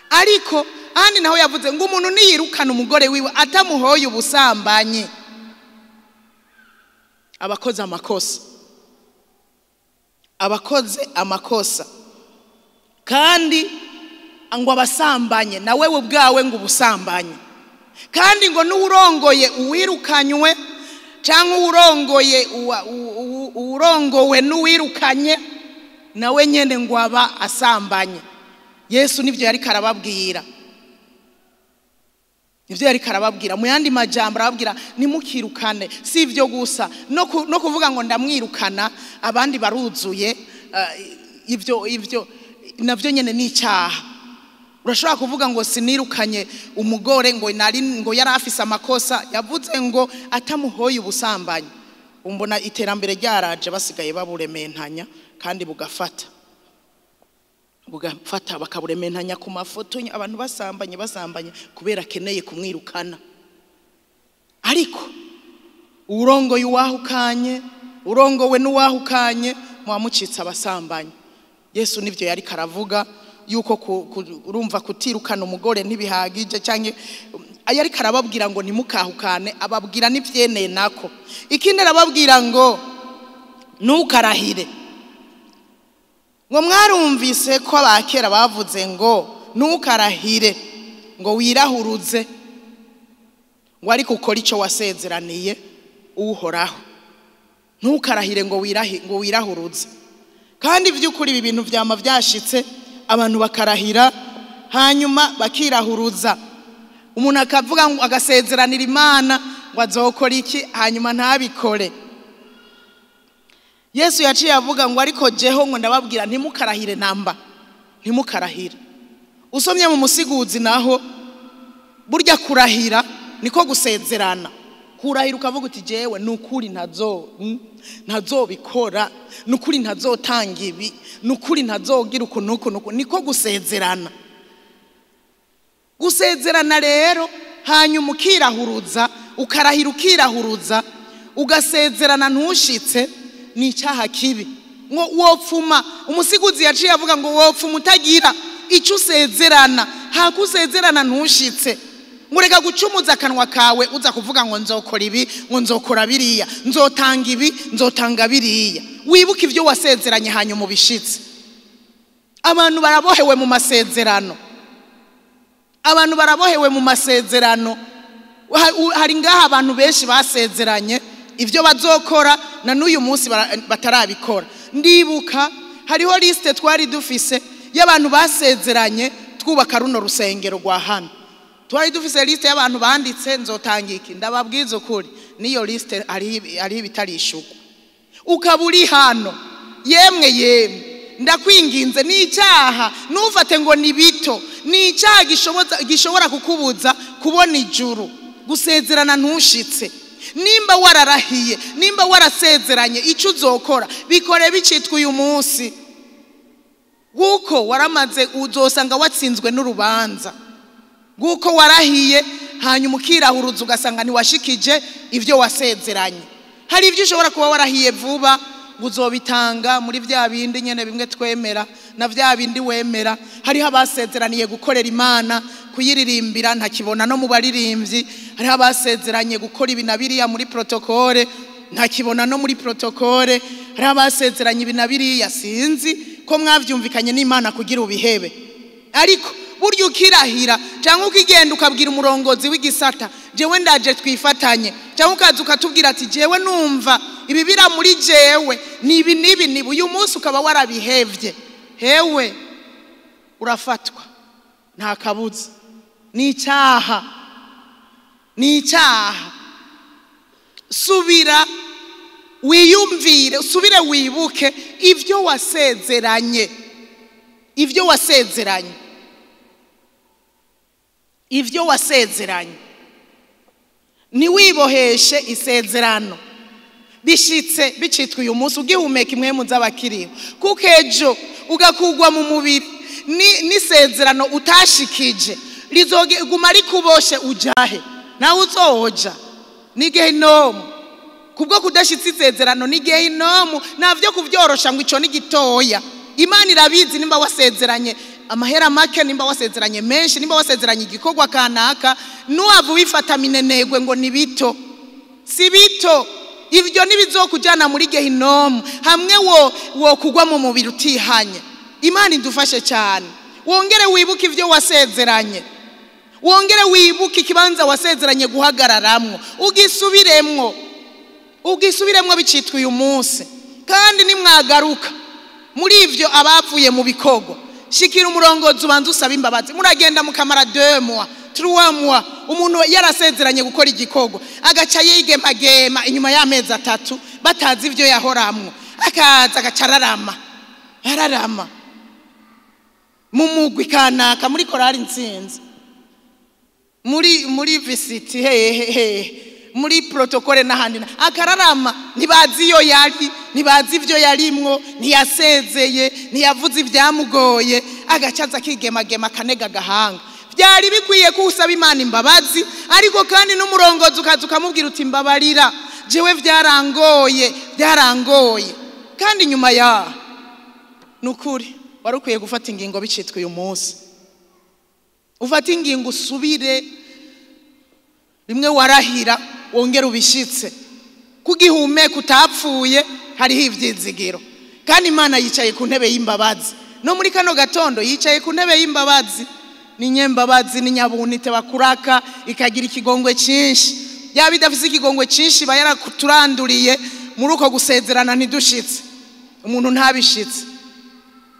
S1: Ariko ahandi naho yavuze ngo umuntu niyirukana umugore wiwe atamuhoye ubusambanye abakoze amakosa, kandi ngo abasambanye na wewe ubwawe ngo ubusambanye. Kandi ngo n'urongoye uwirukanywe cyangwa urongowe n'uwirukanye nawe nyene ngo aba asambanye. Yesu nivyo yari karababwira. Nivyo yari karababwira. Mu yandi majambo arababwira nimukirukane. Si ivyo gusa no kuvuga ngo ndamwirukana abandi baruzuye, ivyo navyo nyene ni icyaha. Urashobora kuvuga ngo sinirukanye umugore ngo yari afise amakosa, yavuze ngo atamuhoye ubusambanye. Umbona iterambere ryaraje basigaye baburementanya kandi bugafata bakaburementanya ku mafoto abantu basambanye kubera akeneye kumwirukana. Ariko urongoye uwahukanye, urongowe n'uwahukanye, mwamucitse abasambanye. Yesu nivyo yari karavuga yuko urumva kutirukana umugore ntibihagije cyangwa ayari karababwira ngo nimukahukane, ababwira n'ivyeneye nako. Ikindi arababwira ngo ntukarahire. Ngo mwarumvise ko abakera bavuze ngo ntukarahire ngo wirahuruze ngo ariko ukora icyo wasezeraniye uhoraho. Ntukarahire ngo wirahuruze. Kandi by'ukuri ibi bintu byama byashitse, abantu bakarahira hanyuma bakirahuruza. Umuntu akavuga ngo agasezeranira Imana ngo azokora iki hanyuma ntabikore. Yesu yaciye avuga ngo ariko jeho ngo ndababwira ntimukarahire namba, ntimukarahire. Usomye mu musiguzi naho burya kurahira niko gusezerana. Kurahira ukavuga uti jewe nukuri ntazobikora, nukuri ntazotanga ibi, nukuri ntazogira ukuntu, niko gusezerana. Gusezerana rero hanyuma ukirahuruza, ukarahira ukirahuruza, ugasezerana ntushitse, ni icyaha kibi. Ngo wopfuma, umusiguzi yaciye avuga ngo wopfuma utagira icyo usezerana, hakusezerana ntushitse. Ngureka gucumuza akanwa kawe uza kuvuga ngo nzokora ibi, ngo nzokora biriya, nzotanga ibi, nzotanga biriya. Wibuka ibyo wasezeranye hanyuma ubishitse. Abantu barabohewe mu masezerano. Abantu barabohewe mu masezerano. Hari ngaha abantu benshi basezeranye ibyo bazokora na n'uyu munsi batarabikora. Ndibuka hariho liste twari dufise y'abantu basezeranye twubaka runo rusengero rwa hano. Twari dufise liste y'abantu banditse nzotanga iki, ndababwiza ukuri niyo liste ari bitarishukwa. Ukaburi hano yemwe ndakwinginze, ni icyaha ntufate ngo ni bito, ni icyaha gishobora kukubuza kubona ijuru. Gusezerana ntushitse. Nimba wararahiye, nimba warasezeranye icyo uzokora, bikore bicitwa uyu munsi. Guko waramaze uzosanga watsinzwe n'urubanza. Guko warahiye hanyuma ukirahuruza ugasanga ntiwashikije ibyo wasezeranye. Hari ibyo ushobora kuba warahiye vuba uzobitanga muri bya bindi nyene bimwe twemera na bya bindi wemera. Hari abasezeraniye gukorera Imana, kuyiririmbira ntakibona no mu baririmbyi. Hari abasezeranye gukora ibinabiriya muri protokole ntakibona no muri protokole. Hari abasezeranye ibinabiriya sinzi ko mwavyumvikanye n'Imana kugira ubihebe. Ariko buryo ukirahira cyangwa ukigenda ukabwira umurongozi w'igisata jewe ndaje twifatanye, cyangwa ukaza ukatubwira ati jewe numva ibibira muri jewe nibi uyu munsi ukaba warabihevye, hewe urafatwa nta kabuza. Ni icyaha, ni icyaha. Subira wiyumvire, subire wibuke ibyo wasezeranye, ibyo wasezeranye, ibyo wasezeranye. Niwiboheshe isezerano bishitse bicitwa uyu munsi ugihumeka imwe mu z'abakiriho, kuko ejo ugakugwa mu mubiri n'isezerano utashikije rizoguma rikuboshe ujahe nawe uzohoja ni gehinomu. Kubwo kudashitse isezerano ni gehinomu, navyo kuvyorosha ngo ico ni gitoya. Imana irabizi nimba wasezeranye amahera make, nimba wasezeranye menshi, nimba wasezeranye igikorwa kanaka, nuwavu wifata minenegwe ngo ni bito. Si bito. Ivyo nibizokujana muri gehinomu hamwe wo kugwa mu mubiri utihanye. Imana indufashe cyane. Wongere wibuke ivyo wasezeranye, wongere wibuke ikibanza wasezeranye guhagararamwo, ugisubiremwo bicitwa uyu munsi. Kandi nimwagaruka muri ivyo abavuye mu bikogo, shikira umurongozi ubanza usaba imbabazi. Muragenda mukamara 2 mois 3 mois umuntu yarasezeranye gukora igikogo agaca yigemagema inyuma y'amezi 3 batazi ivyo yahoramwo, akaza agacararama ararama mu mugwi kanaka muri korari Intsinzi, muri visit muri protokole n'ahandi akararama. Ntibazi iyo yari, ntibazi ivyo yarimwo, ntiyasezeye, ntiyavuze ibyamugoye, agacaza kigemagema kanega gahanga. Byari bikwiye ko usaba Imana imbabazi, ariko kandi n'umurongozi ukaza ukamubwira uti mbabarira jewe byarangoye. Kandi nyuma ya nukuri wari ukwiye gufata ingingo bicitwe uyu munsi. Ufata ingingo usubire rimwe warahira wongera ubishitse. Kugihumeka utapfuye hariho ivyizigiro. Kandi Imana yicaye ku ntebe y'imbabazi. No muri kano gatondo yicaye ku ntebe y'imbabazi. Ni nyembabazi ni nyabunite bakuraka ikagira ikigongwe cyinshi. Yaba idafise ikigongwe cyinshi bayarakuturanduriye muri uko gusezerana ntidushitse. Umuntu ntabishitse.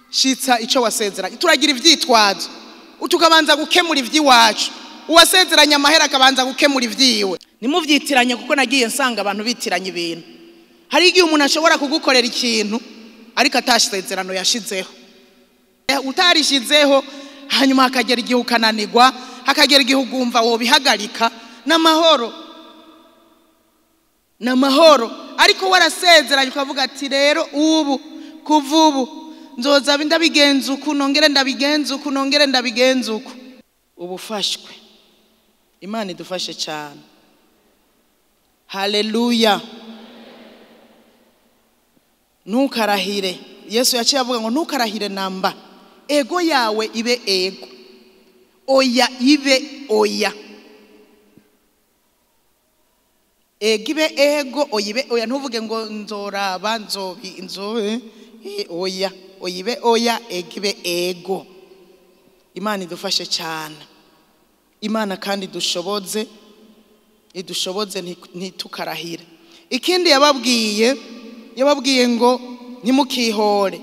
S1: Shitsa ico wasezeranye. Turagira ivyitwazo. Utukabanza gukemura ivy'iwacu. Uwasezeranye amahera akabanza gukemura ivyiwe. Nimuvyitiranye kuko nagiye nsanga abantu bitiranye ibintu. Hari igihe umuntu ashobora kugukorera ikintu ariko atashizerano yashizeho. Utarishizeho hanyuma hakagera igihe ukananirwa, hakagera igihe ugumva wo bihagarika n'amahoro. N'amahoro ariko warasezeranye ukavuga ati rero ubu kuvubu nzoza ndabigenza uku nongere ndabigenza uku nongere ndabigenza uku. Ubufashwe. Imana idufashe cyane. Haleluya. Ntukarahire. Yesu yaciye avuga ngo ntukarahire namba. Ego yawe ibe ego. Oya ibe oya. Ego ibe ego, oyibe oya. Ntuvuge ngo nzoraba nzobe oya. Oyibe oya, ego ibe ego. Imana idufashe cyane. Imana kandi idushoboze ntitukarahire. Ikindi yababwiye ngo ntimukihore.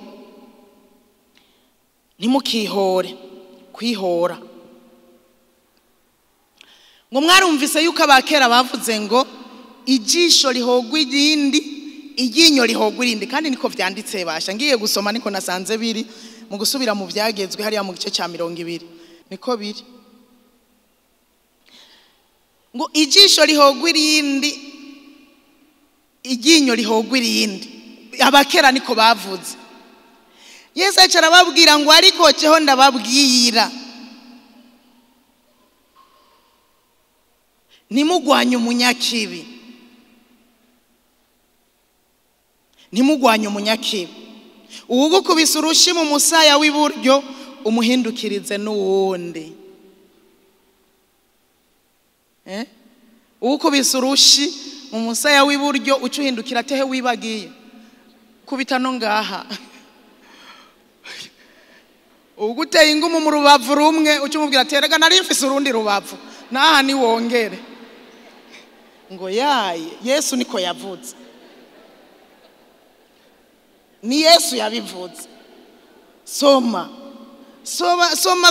S1: Ntimukihore. Kwihora. Ngo mwarumvise yuko abakera bavuze ngo ijisho lihogwa irindi, iryinyo lihogwa irindi. Kandi niko vyanditse basha. Ngiye gusoma niko nasanze biri mu gusubira mu vyagezwe hariya mu gice ca 20. Niko biri. Ngo ijisho lihogwa irindi, iryinyo lihogwa irindi. Abakera niko bavuze. Yesu acara babwira ngo ariko cyeho ndababwira. Nimugwanye umunyakibi. Nimugwanye umunyakibi. Uwugukubise urushi mu musaya w'iburyo umuhindukirize n'uwundi. Uwukubise urushi mu musaya w'iburyo ucuhindukira tehe wibagiye. Kubita no ngaha. Uguteye ingumu mu rubavu rumwe ucumubwira terega nari mfise urundi rubavu. Naha ni wongere. Ngo yaye Yesu niko yavuze. Ni Yesu yabivuze. Soma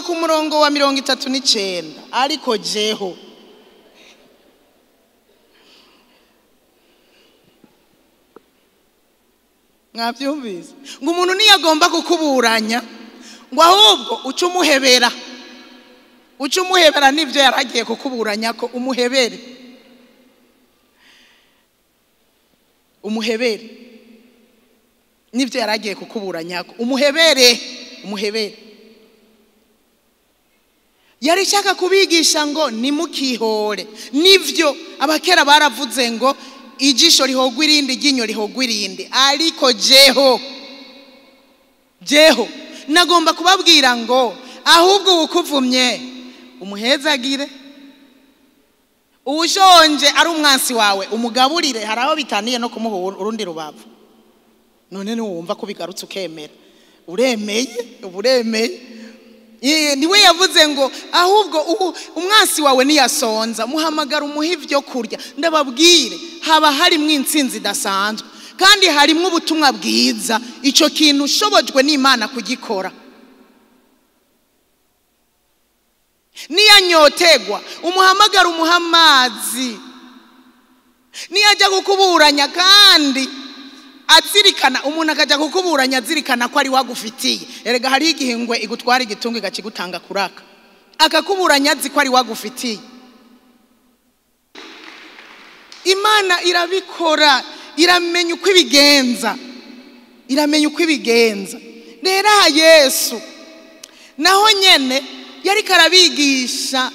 S1: ku murongo wa 39 ariko jeho. Mwabyumvise? Ngo umuntu niyagomba kukuburanya ngo ahubwo ucumuhebera. Ucumuhebera nivyo yaragiye kukuburanya ko umuhebere. Umuhebere. Nivyo yaragiye kukuburanya ko umuhebere. Umuhebere. Yari shaka kubigisha ngo nimukihore. Nivyo abakera baravuze ngo ijisho lihogwa irindi, iryinyo lihogwa irindi. Ariko jeho nagomba kubabwira ngo ahubwo ukuvumye umuhezagire. Uwushonje ari umwansi wawe umugaburire. Haraho bitaniye no kumuha urundi rubavu. None niwumva ko bigarutse ukemera. Uremeye. Niwe yavuze ngo ahubwo umwansi wawe niyasonza muhamagara umuha ivyo kurya. Ndababwire haba hari mwinsinzi dasanzwe kandi harimwe ubutumwa bwiza. Ico kintu ushobojwe n'Imana kugikora. Niyanyotegwa umuhamagara umuha amazi. Niyajya kukuburanya kandi azirikana umuntu akajya kukuburanya azirikana ko ari wagufitiye. Erega hari igihingwe igutwara igitunga igakigutanga kuraka. Akakuburanya azi ko ari wagufitiye. Imana irabikora. Iramenya uko ibigenza. Rero Yesu naho nyene yari karabigisha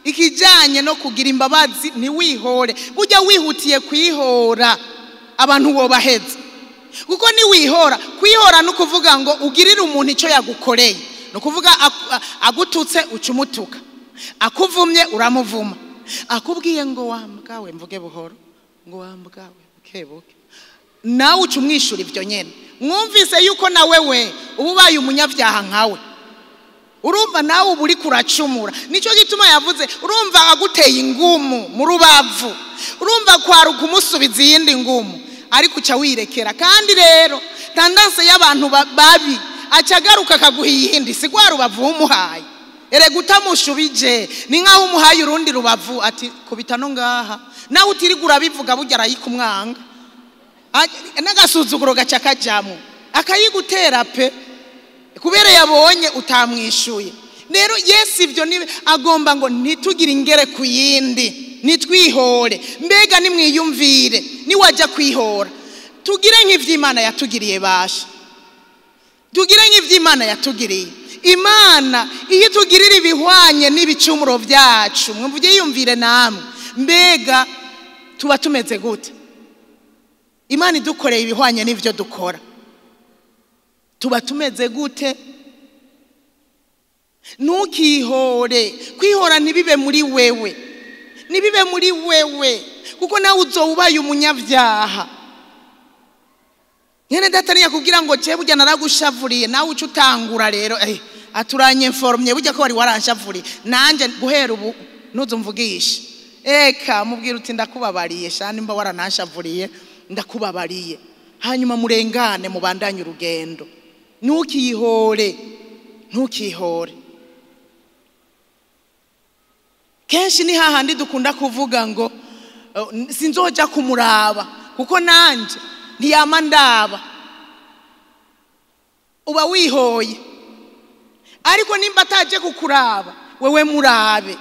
S1: ikijanye no kugira imbabazi ntiwihore. Ujya wihutiye kwihora abantu bo baheze. kuko niwihora kwihora no kuvuga ngo ugirire umuntu icyo yagukoreye, no kuvuga agututse ucumutuka, akuvumye uramuvuma, akubwiye ngo wambwawe, mvuge buhoro, ngo wambwawe bukebuke, nawe ucumwishura ibyo nyene. Mwumvise yuko nawe we ububaye umunyabyaha nkawe, urumva nawe uburi kuracumura. Nico gituma yavuze urumva aguteye ingumu mu rubavu, urumva kwari ukumusubiza iyindi ngumu, ariko uca wirekera. Kandi rero tendance y'abantu babi acagaruka akaguha iyindi, si kwa rubavu umuhaye, erega utamushubije ni nkaho umuhaye urundi rubavu ati kubita no ngaha, nawe utirigura bivuga burya arayikumwanga, n'agasuzuguro gaca kajamwo akayigutera pe, kubera yabonye utamwishuye. Rero Yesu ibyo nibe agomba ngo ntitugire ingere ku yindi, nitwihore. Mbega nimwiyumvire niwajya kwihora, tugire nk'ivy'Imana yatugiriye basha, tugire nk'ivy'Imana yatugiriye. Imana iyo tugirira ibihwanye n'ibicumuro byacu, mwumvuye yumvire namwe, mbega tuba tumeze gute? Imana idukoreye ibihwanye n'ivyo dukora, tuba tumeze gute? Ntukihore, kwihora nibibe muri wewe, nibibe muri wewe, kuko nawe uzobaye umunyabyaha. Nyene dataniya kugira ngo je burya naragushavuriye, nawe uca utangura rero aturanye informye burya ko wari waranshavuriye, nanje guhera ubu ntuzumvugisha. Eka mubwira uti ndakubabariye shani, mba warananshavuriye ndakubabariye, hanyuma murengane mubandanye urugendo. Ntukihore, ntukihore. Kenshi ni hahandi dukunda kuvuga ngo sinzoja kumuraba kuko nanje ntiyama ndaba. Uba wihoye, ariko nimba ataje kukuraba wewe murabe,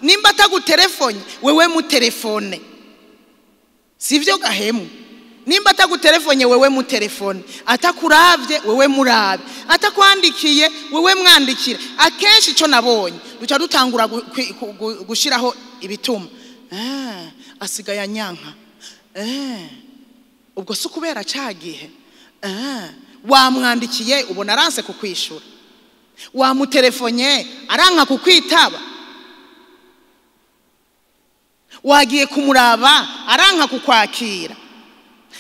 S1: nimba atagutelefone wewe mutelefone, sivyo gahemu? Nimba atagutelefone wewe mutelefone, atakuravye wewe murabe, atakwandikiye wewe mwandikire. Akenshi ico nabonye duca dutangura gushiraho ibituma, asigaye anyanka, ubwo se kubera cagihe wamwandikiye ubona aranse kukwishura, wamutelefone aranka kukwitaba, wagiye kumuraba aranka kukwakira.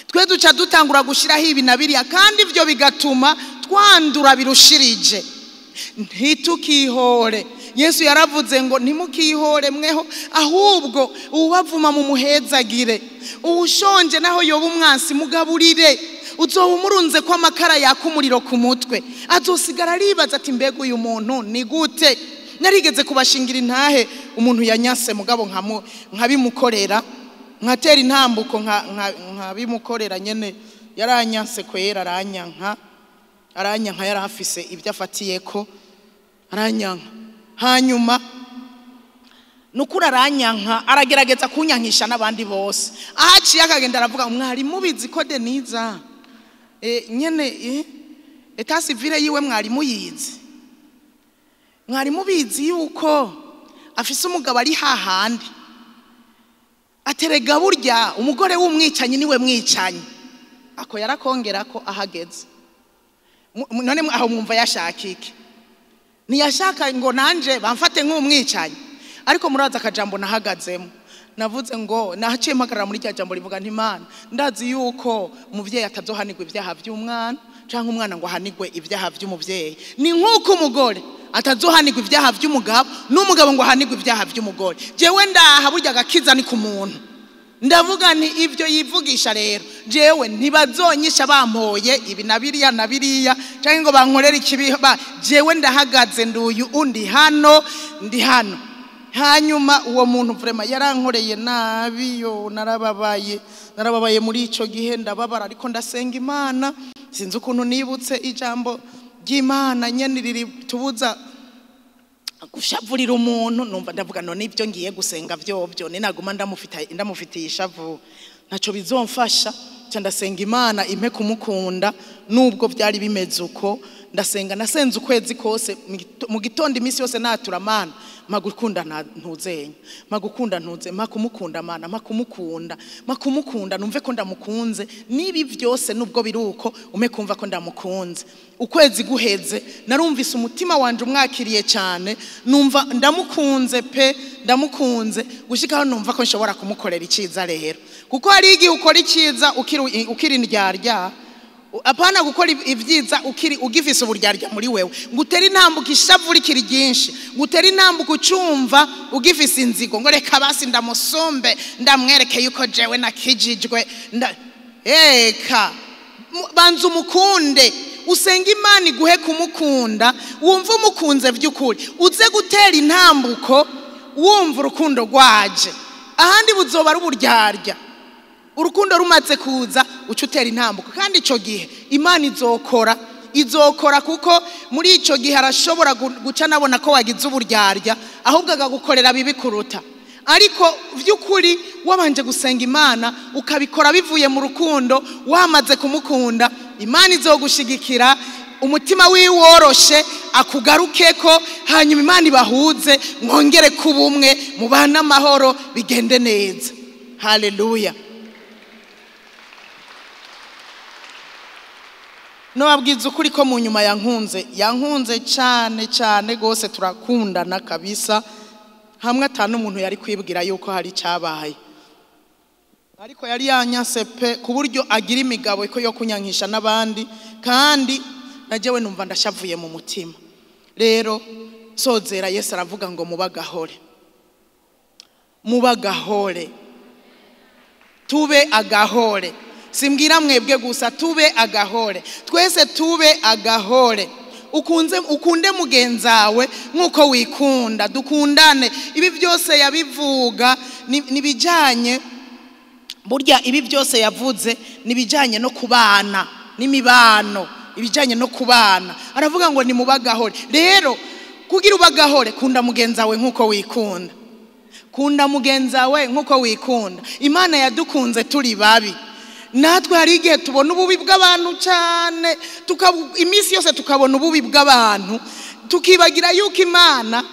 S1: Twe duca dutangura gushiraho ibi na biriya, kandi ivyo bigatuma twandura birushirije. Ntitukihore. Yesu yaravuze ngo ntimukihore mweho, ahubwo ubavuma mu muhezagire. Ubushonje naho yoba umwansi mugaburire, uzoba umurunze ko amakara yaka umuriro ku mutwe, azosigara aribaza ati mbega uyu muntu ni gute? Narigeze kubashingira intahe umuntu yanyase mugabo nkabimukorera, nkatera intambuko nkabimukorera nyene, yaranyase kwera, aranyanka yarafise ibyo afatiyeko, aranyanka. Hanyuma nukura aranyanka, aragerageza kunyankisha n'abandi bose. Ahaciye akagenda aravuga mwari mubizi ko Deniza nyene eta civile yiwe mwari muyizi, mwari mubizi yuko afise umugabo ari hahandi, aterega burya umugore w'umwicanyi niwe mwicanyi. Ako yarakongera ko ahageze. None aho mwumva yashaka iki? Ntiyashaka ngo nanje bamfate nk'umwicanyi, ariko muraza akajambo nahagazemo, navuze ngo nahaciye mpagarara muri rya jambo rivuga nti Imana ndazi yuko umuvyeyi atazohanirwa ibyaha by'umwana, canke umwana ngo ahanirwe ibyaha by'umuvyeyi. Ni nk'uko umugore atazohanirwa ibyaha by'umugabo, n'umugabo ngo ahanirwe ibyaha by'umugore. Jewe ndaha burya agakiza ni ku muntu. Ndavuga nti ivyo yivugisha rero, jewe ntibazonyisha bampoye ibi na biriya canke ngo bankorera ikibi, jewe ndahagaze nduyu undi hano, ndi hano. Hanyuma uwo muntu vraiment yarankoreye nabi, yo narababaye muri ico gihe, ndababara ariko ndasenga Imana. Sinzi ukuntu nibutse ijambo ry'Imana nyene riri tubuza gushavurira umuntu, numva ndavuga none ibyo ngiye gusenga vyovyo ninaguma ndamufitiye ishavu ntaco bizomfasha. ndasenga Imana impe kumukunda nubwo byari bimeze uko. Ndasenga nasenze ukwezi kose mu gitondo iminsi yose natura Mana magukunda ntuzenya magukunda ntuze makumukunda Mana makumukunda numve ko ndamukunze nibi byose nubwo biruko ume kumva ko ndamukunze. Ukwezi guheze narumvise umutima wanje umwakiriye cyane numva ndamukunze pe ndamukunze gushikaho numva ko nshobora kumukorera iciza rero kuko hari igihe ukora iciza ukiri ndyarya apana gukora ibyiza ugifise uburyarya muri wewe ngutera intambuka ishavu rikiri ryinshi ngutera intambuka ucumva ugifise inzigo ngo reka basi ndamusumbe ndamwereke yuko jewe nakijijwe eka banza umukunde usenga Imana iguhe kumukunda wumva umukunze by'ukuri uze gutera intambuko wumva urukundo rwaje ahandi buzoba ari uburyarya. Urukundo rumaze kuza ucutera intambuko kandi ico gihe Imana izokora kuko muri ico gihe arashobora guca nabona ko wagize uburyarya ahubwo agagukorera bibi kuruta. Ariko vy'ukuri wabanje gusenga Imana ukabikora bivuye mu rukundo wamaze kumukunda Imana izogushigikira umutima wiworoshe akugarukeko hanyuma Imana ibahuze mwongere kubumwe mubana amahoro bigende neza. Haleluya. No abwiza ukuri ko mu nyuma yankunze cyane gose turakundana kabisa hamwe atanu umuntu yari kwibwira yuko hari cyabaye ariko yari yanyase pe ku buryo agira imigabo ko yo kunyankisha n'abandi kandi najewe numva ndashavuye mu mutima. Rero sozera Yesu aravuga ngo mubagahore tube agahore. Simbwira mwebwe gusa tube agahore twese tube agahore ukunde mugenzawe nkuko wikunda dukundane. Ibi byose yabivuga nibijanye burya ibi byose yavuze nibijanye no kubana n'imibano ibijanye no kubana aravuga ngo ni mubagahore. Rero kugira ubagahore kunda mugenzawe nkuko wikunda kunda mugenzawe nkuko wikunda. Imana yadukunze turi babi natwe hari igihe tubona ububi bw'abantu cyane iminsi yose tukabona ububi bw'abantu tukibagira yuko Imana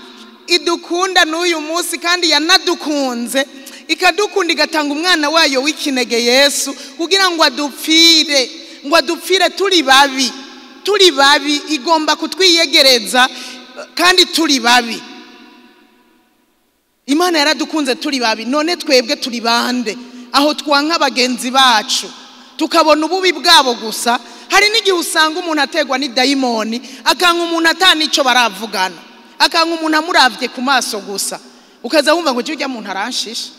S1: idukunda n'uyu munsi kandi yanadukunze ikadukunda igatanga umwana wayo w'ikinege Yesu kugira ngo adupfire turi babi igomba kutwiyegereza kandi turi babi. Imana yaradukunze turi babi none twebwe turi bande aho twanka bagenzi bacu tukabona ububi bwabo gusa. Hari n'igihe usanga umuntu ategwa ni dayimoni akanka umuntu atanico baravugana akanka umuntu amuravye ku maso gusa ukaza wumva ngo ujya muntu aranshisha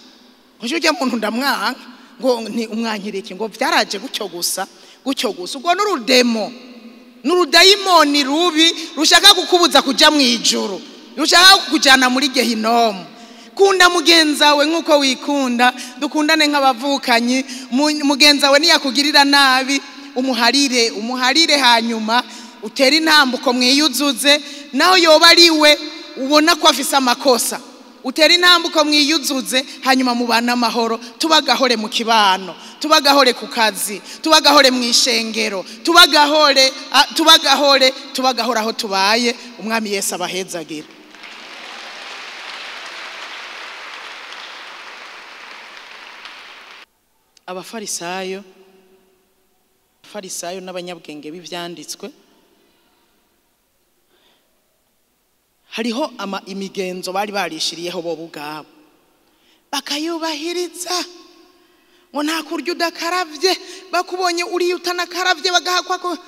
S1: ngo ujya muntu ndamwanka ngo ni umwankiriki ngo byaraje gucyo gusa ubwo n'urudayimoni rubi rushaka kukubuza kuja mu ijuru rushaka kukujana muri gehinomu. Kunda mugenzawe nkuko wikunda dukundane nk'abavukanyi. Mugenzawe niyakugirira nabi umuharire hanyuma utera intambuko mwiyuzuze naho yoba ariwe ubona ko afise amakosa utera intambuko mwiyuzuze hanyuma mubana amahoro. Tubagahore mu kibano tubagahore ku kazi tubagahore mu ishengero tubagahore aho tubaye. Umwami Yesu abahezagira. Abafarisayo n'abanyabwenge b'ivyanditswe hariho imigenzo bari barishiriyeho bo bugabo bakayubahiriza ngo nta kurya udakaravye bakubonye uri utanakaravye bagahakwa ko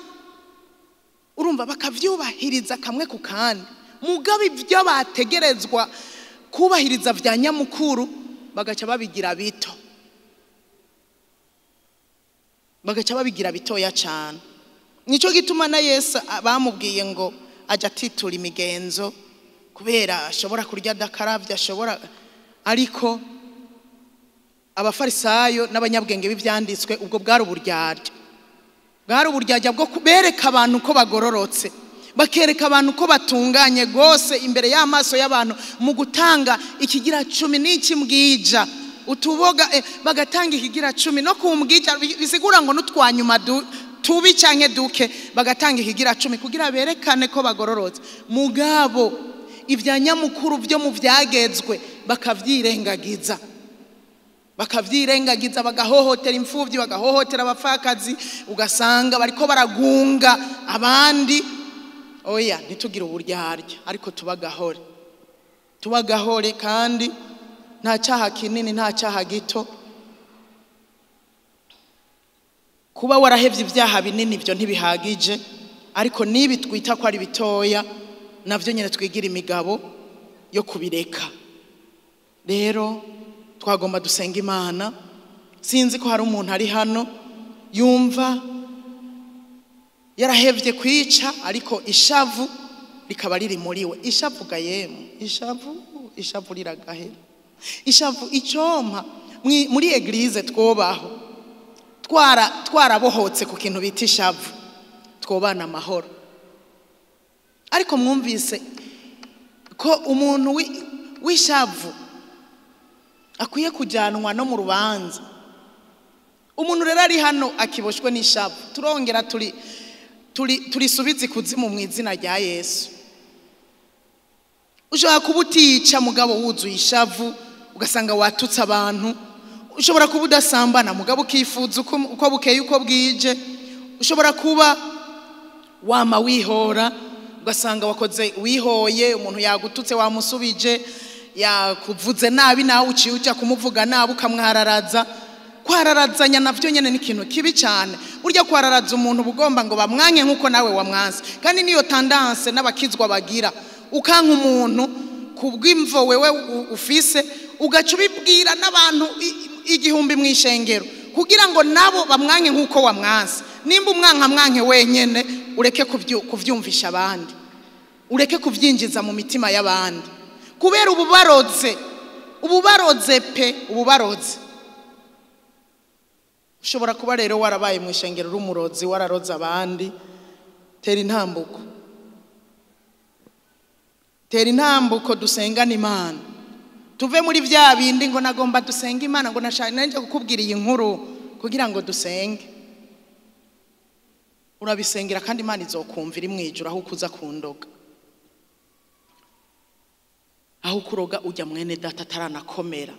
S1: urumva bakavyubahiriza kamwe ku kandi mugabe ibyo bategerezwa kubahiriza vya nyamukuru bagaca babigira bitoya cyane. Nico gituma na Yesu bamubwiye ngo aja atitura imigenzo kubera ashobora kurya adakaravye ariko abafarisayo n'abanyabwenge b'ivyanditswe ubwo bwari uburyarya bwo kubereka abantu ko bagororotse bakereka abantu ko batunganye gose imbere y'amaso y'abantu mu gutanga ikigira 10 n'iki mbwija utuboga bagatanga ikigira 10 no kumbwija bisigura ngo nutwanyuma tubi canke duke bagatanga ikigira 10 kugira berekane ko bagororotse mugabo ibya nyamukuru byo mu byagezwe bakavyirengagiza bagahohotera imfuvyi bagahohotera abapfakazi ugasanga bariko baragunga abandi oya ntitugira uburyarya ariko tubagahore kandi nta cyaha kinini nta cyaha gito kuba warahevye ibyaha binini byo ntibihagije ariko nibi twita ko ari bitoya navyo nyene twigira imigabo yo kubireka rero twagomba dusenga Imana sinzi ko hari umuntu ari hano yumva yarahevye kwica ariko ishavu rikaba riri muri we ishavu gayemu ishavu riragahera ishavu icompa muri eglise twobaho twarabohotse ku kintu bita ishavu twobana amahoro ariko mwumvise ko umuntu w'ishavu akwiye kujyanwa no mu rubanza umuntu rero ari hano akiboshwe n'ishavu turongera turisubize kuzimu mu izina rya Yesu ushobora kubutica mugabo wuzuye ishavu ugasanga watutse abantu ushobora kuba udasambana mugabo ukifuza uko bukeye uko bwije ushobora kuba wama wihora ugasanga wakoze wihoye umuntu yagututse wamusubije yakuvuze nabi nawe uciye uja kumuvuga nabi ukamwararaza kwararazanya navyo nyene ni ikintu kibi cyane burya kwararaza umuntu bugomba ngo bamwanke nkuko nawe wamwanse kandi niyo tendance n'abakizwa bagira ukanka umuntu kubw'imvo wewe ufise ugaca ubibwira n'abantu igihumbi mwishengero kugira ngo nabo bamwanke nkuko wamwanse nimba umwanke wenyene ureke kuvyumvisha abandi ureke kuvyinjiza mu mitima y'abandi kubera ububaroze ushobora kuba rero warabaye mu ishengero rumurozi wararoza abandi tera intambuko dusengana Imana tuve muri vya bindi ngo nagomba dusenga Imana ngo nanje kukubwira iyi nkuru kugira ngo dusenge urabisengera kandi Imana izokumvira imwijura aho kuza kundoga aho kuroga ujya mwene data taranakomera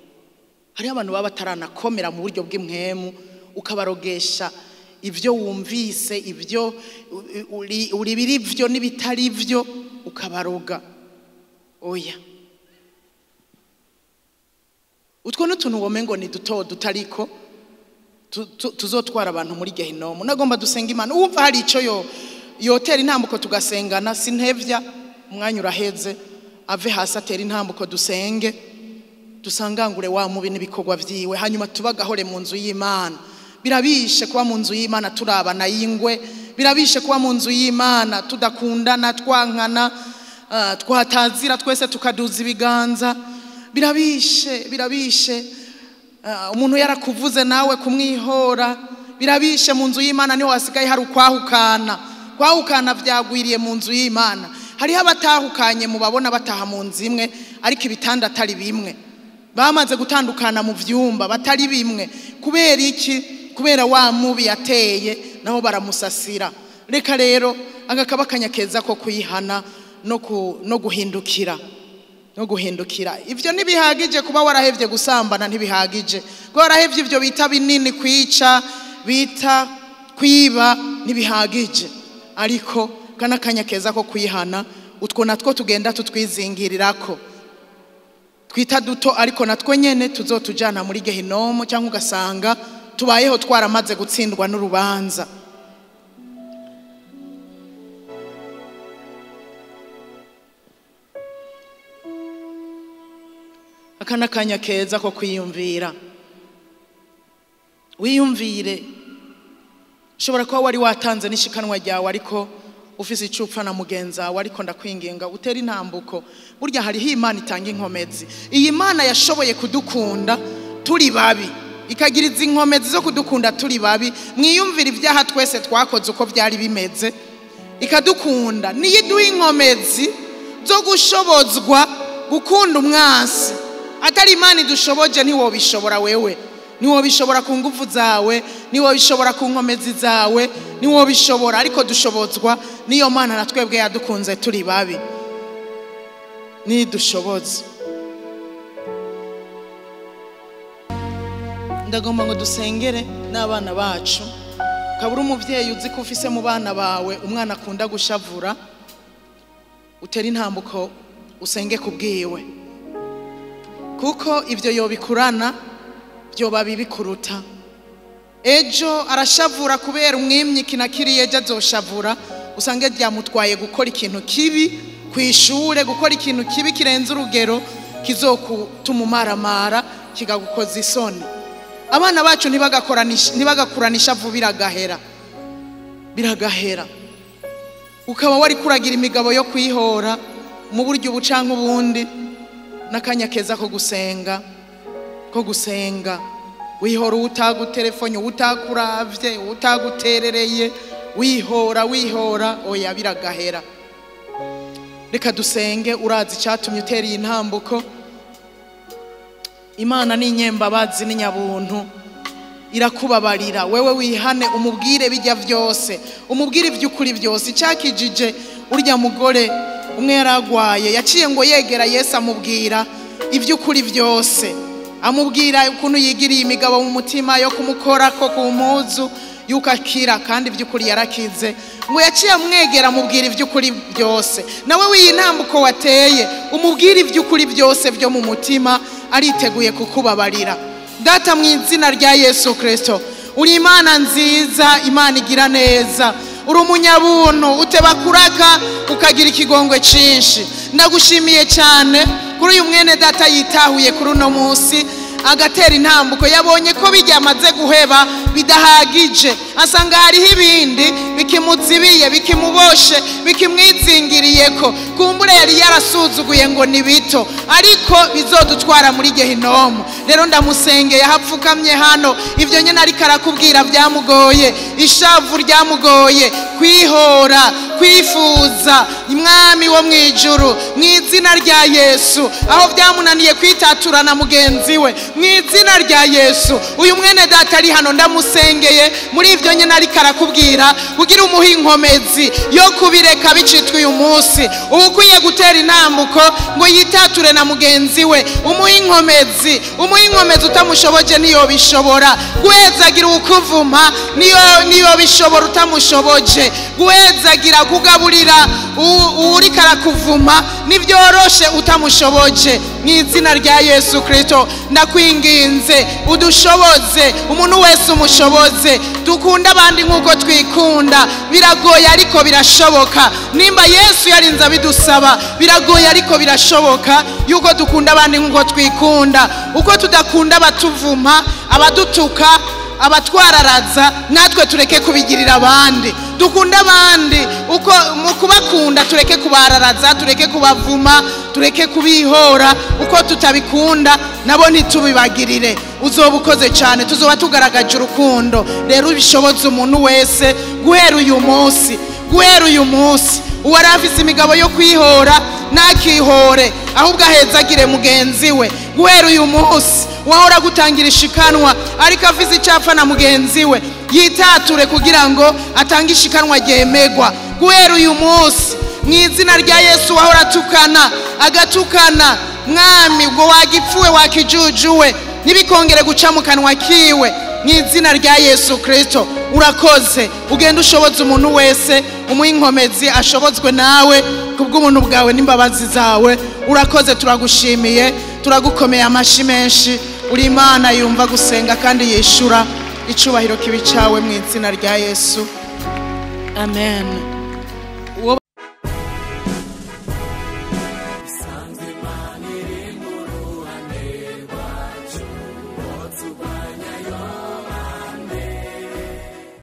S1: hari abantu baba taranakomera mu buryo bw'imwemu ukabarogesha ibyo wumvise ibyo uri birivyo n'ibitari byo ukabaroga oya utwo n'utuntu womengo ni duto dutariko tuzotwara abantu muri gehinomu nagomba dusenga Imana uwumva hari ico yotera intambuko tugasengana sintevya umwanya uraheze ave hasi atera intambuko dusenge dusangangure wa mubi n'ibikorwa vyiwe hanyuma tubagahore mu nzu y'Imana birabishe kuba mu nzu y'Imana turabana yingwe birabishe kuba mu nzu y'Imana tudakundana twankana twatazira twese tukaduza ibiganza birabishe umuntu yarakuvuze nawe kumwihora birabishe mu nzu y'Imana niho hasigaye hari kwahukana vyagwiriye mu nzu y'Imana hariho abatahukanye mubabona bataha mu nzu imwe ariko ibitanda atari bimwe bamaze gutandukana mu vyumba batari bimwe kubera iki kubera wa mubi yateye nabo baramusasira reka rero agakaba kanyakeza ko kuyihana no guhindukira ivyo ntibihagije kuba warahevye gusambana ntibihagije kuba warahevye ivyo bita binini kwica bita kwiba ntibihagije ariko kana kanyakeza ko kuyihana utwo natwo tugenda tutwizingirirako twita duto ariko natwo nyene tuzotujana muri gehinomu cyangwa ugasanga tubayeho twaramaze gutsindwa n'urubanza akana kanya keza ko kwiyumvira wiyumvire ushobora kuba wari watanze n'ishikanwa ryawe ariko ufise icupfa na mugenza ariko ndakwinginga utera intambuko burya hariho Imana itanga inkomezi iyi Imana yashoboye kudukunda turi babi ikagiriza inkomezi zo kudukunda turi babi mwiyumvira ibyaha twese twakoze uko byari bimeze ikadukunda niyo iduha inkomezi zo gushobozwa gukunda umwasi atari Imana idushoboje ntiwobishobora wewe, ntiwobishobora ku nguvu zawe, ntiwobishobora ku nkomezi zawe, ntiwobishobora, ariko dushobozwa niyo Mana na twebwe yadukunze turi babi, nidushoboze. Ndagomba ngo dusengere n'abana bacu. Kabura umuvyeyi uzi ko ufise mu bana bawe umwana akunda gushavura, utera intambuko usenge kubwiwe, kuko ivyo yobikurana byoba bibi kuruta. Ejo arashavura kubera umwimyiki nakiriye, ejo azoshavura usange ryamutwaye gukora ikintu kibi kwishure, gukora ikintu kibi kirenze urugero kizokutumumaramara kigagukoza isoni. Abana bacu ntibagakurana ishavu biragahera, ukaba wari kuragira imigabo yo kwihora mu buryo ubucanka ubundi, n'akanya keza ko gusenga wihora, utagutelefone, utakuravye, utaguterereye, wihora oya biragahera. Reka dusenge. Urazi icyatumye utera iyi ntambuko. Imana ni inyembabazi n'inyabuntu, irakubabarira. Wewe wihane, umubwire bijya vyose, umubwire ivy'ukuri byose. Icyakijije urya mugore umwe yaragwaye, yaciye ngo yegera Yesu amubwira ivy'ukuri byose, amubwira ukuntu yigiriye imigabo mu mutima yo kumukora ko ku mpuzu yuko akira, kandi ivy'ukuri yarakize. Ngo yaciye amwegera amubwira ivy'ukuri byose. Nawe wiyi ntambuko wateye, umubwire ivy'ukuri byose byo mu mutima, ariteguye kukubabarira. Data, mu izina rya Yesu Kristo, uri Imana nziza, Imana igira neza, uri umunyabuntu, uteba kuraka ukagira ikigongwe cinshi. Ndagushimiye cyane kuri uyu mwene data yitahuye kuri uno munsi, agatera intambuko. Yabonye ko bijyamaze guheba bidahagije, asanga hariho ibindi bikimuzibiye, bikimuboshe, bikimwizingiriyeko. Kumbure yari yarasuzuguye ngo ni bito, ariko bizodutwara muri Gehinomu. Rero ndamusengeye hapfukamye hano, ivyo nyene ariko arakubwira byamugoye, ishavu ryamugoye, kwihora, kwifuza, Mwami wo mwijuru, mu izina rya Yesu, aho byamunaniye kwitaturana mugenzi we, mu izina rya Yesu, uyu mwene data ari hano ndamusengeye muri ivyo nyene ariko arakubwira, kugira umuha inkomezi yo kubireka bicitwa uyu munsi. Ubu ukwiye gutera intambuko ngo yitature na mugenzi we, umuha inkomezi utamushoboje niyo bishobora, guhezagira ukuvuma niyo bishobora utamushoboje, guhezagira kugaburira uri karakuvuma nivyoroshe utamushoboje. Mu izina rya Yesu Kristo ndakwinginze udushoboze, umuntu wese umushoboze. Dukunda abandi nkuko twikunda, biragoye ariko birashoboka. Nimba Yesu yarinze abidusaba, biragoye ariko birashoboka yuko dukunda abandi nkuko twikunda. Uko tudakunda abatuvuma, abadutuka, abatwararaza, natwe tureke kubigirira abandi. Dukunda abandi, uko mu kubakunda tureke kubararaza, tureke kubavuma, tureke kubihora. Uko tutabikunda nabo ntitubibagirire. Uzoba ukoze cyane, tuzoba tugaragaje urukundo. Rero ubishoboze umuntu wese guhera uyu munsi, uwari afise imigabo yo kwihora nakihore, ahubwo ahezagire mugenzi we. Guhera uyu munsi wahora gutangira ishikanwa ariko afise icapfa na mugenzi we, yitature kugira ngo atange ishikanwa ryemegwa. Guhera uyu munsi, mu izina rya Yesu, wahora agatukana Mwami, ubwo wagipfuwe wakijujuwe nibikongere guca mu kanwa kiwe. Mu izina rya Yesu Kristo urakoze. Ugenda ushoboze umuntu wese, umuha inkomezi ashobozwe nawe kubw'umuntu bwawe n'imbabazi zawe. Urakoze, turagushimiye, turagukomeye amashi menshi. Uri Imana yumva gusenga kandi yishura. Icubahiro kibi cawe mu izina rya Yesu, amen.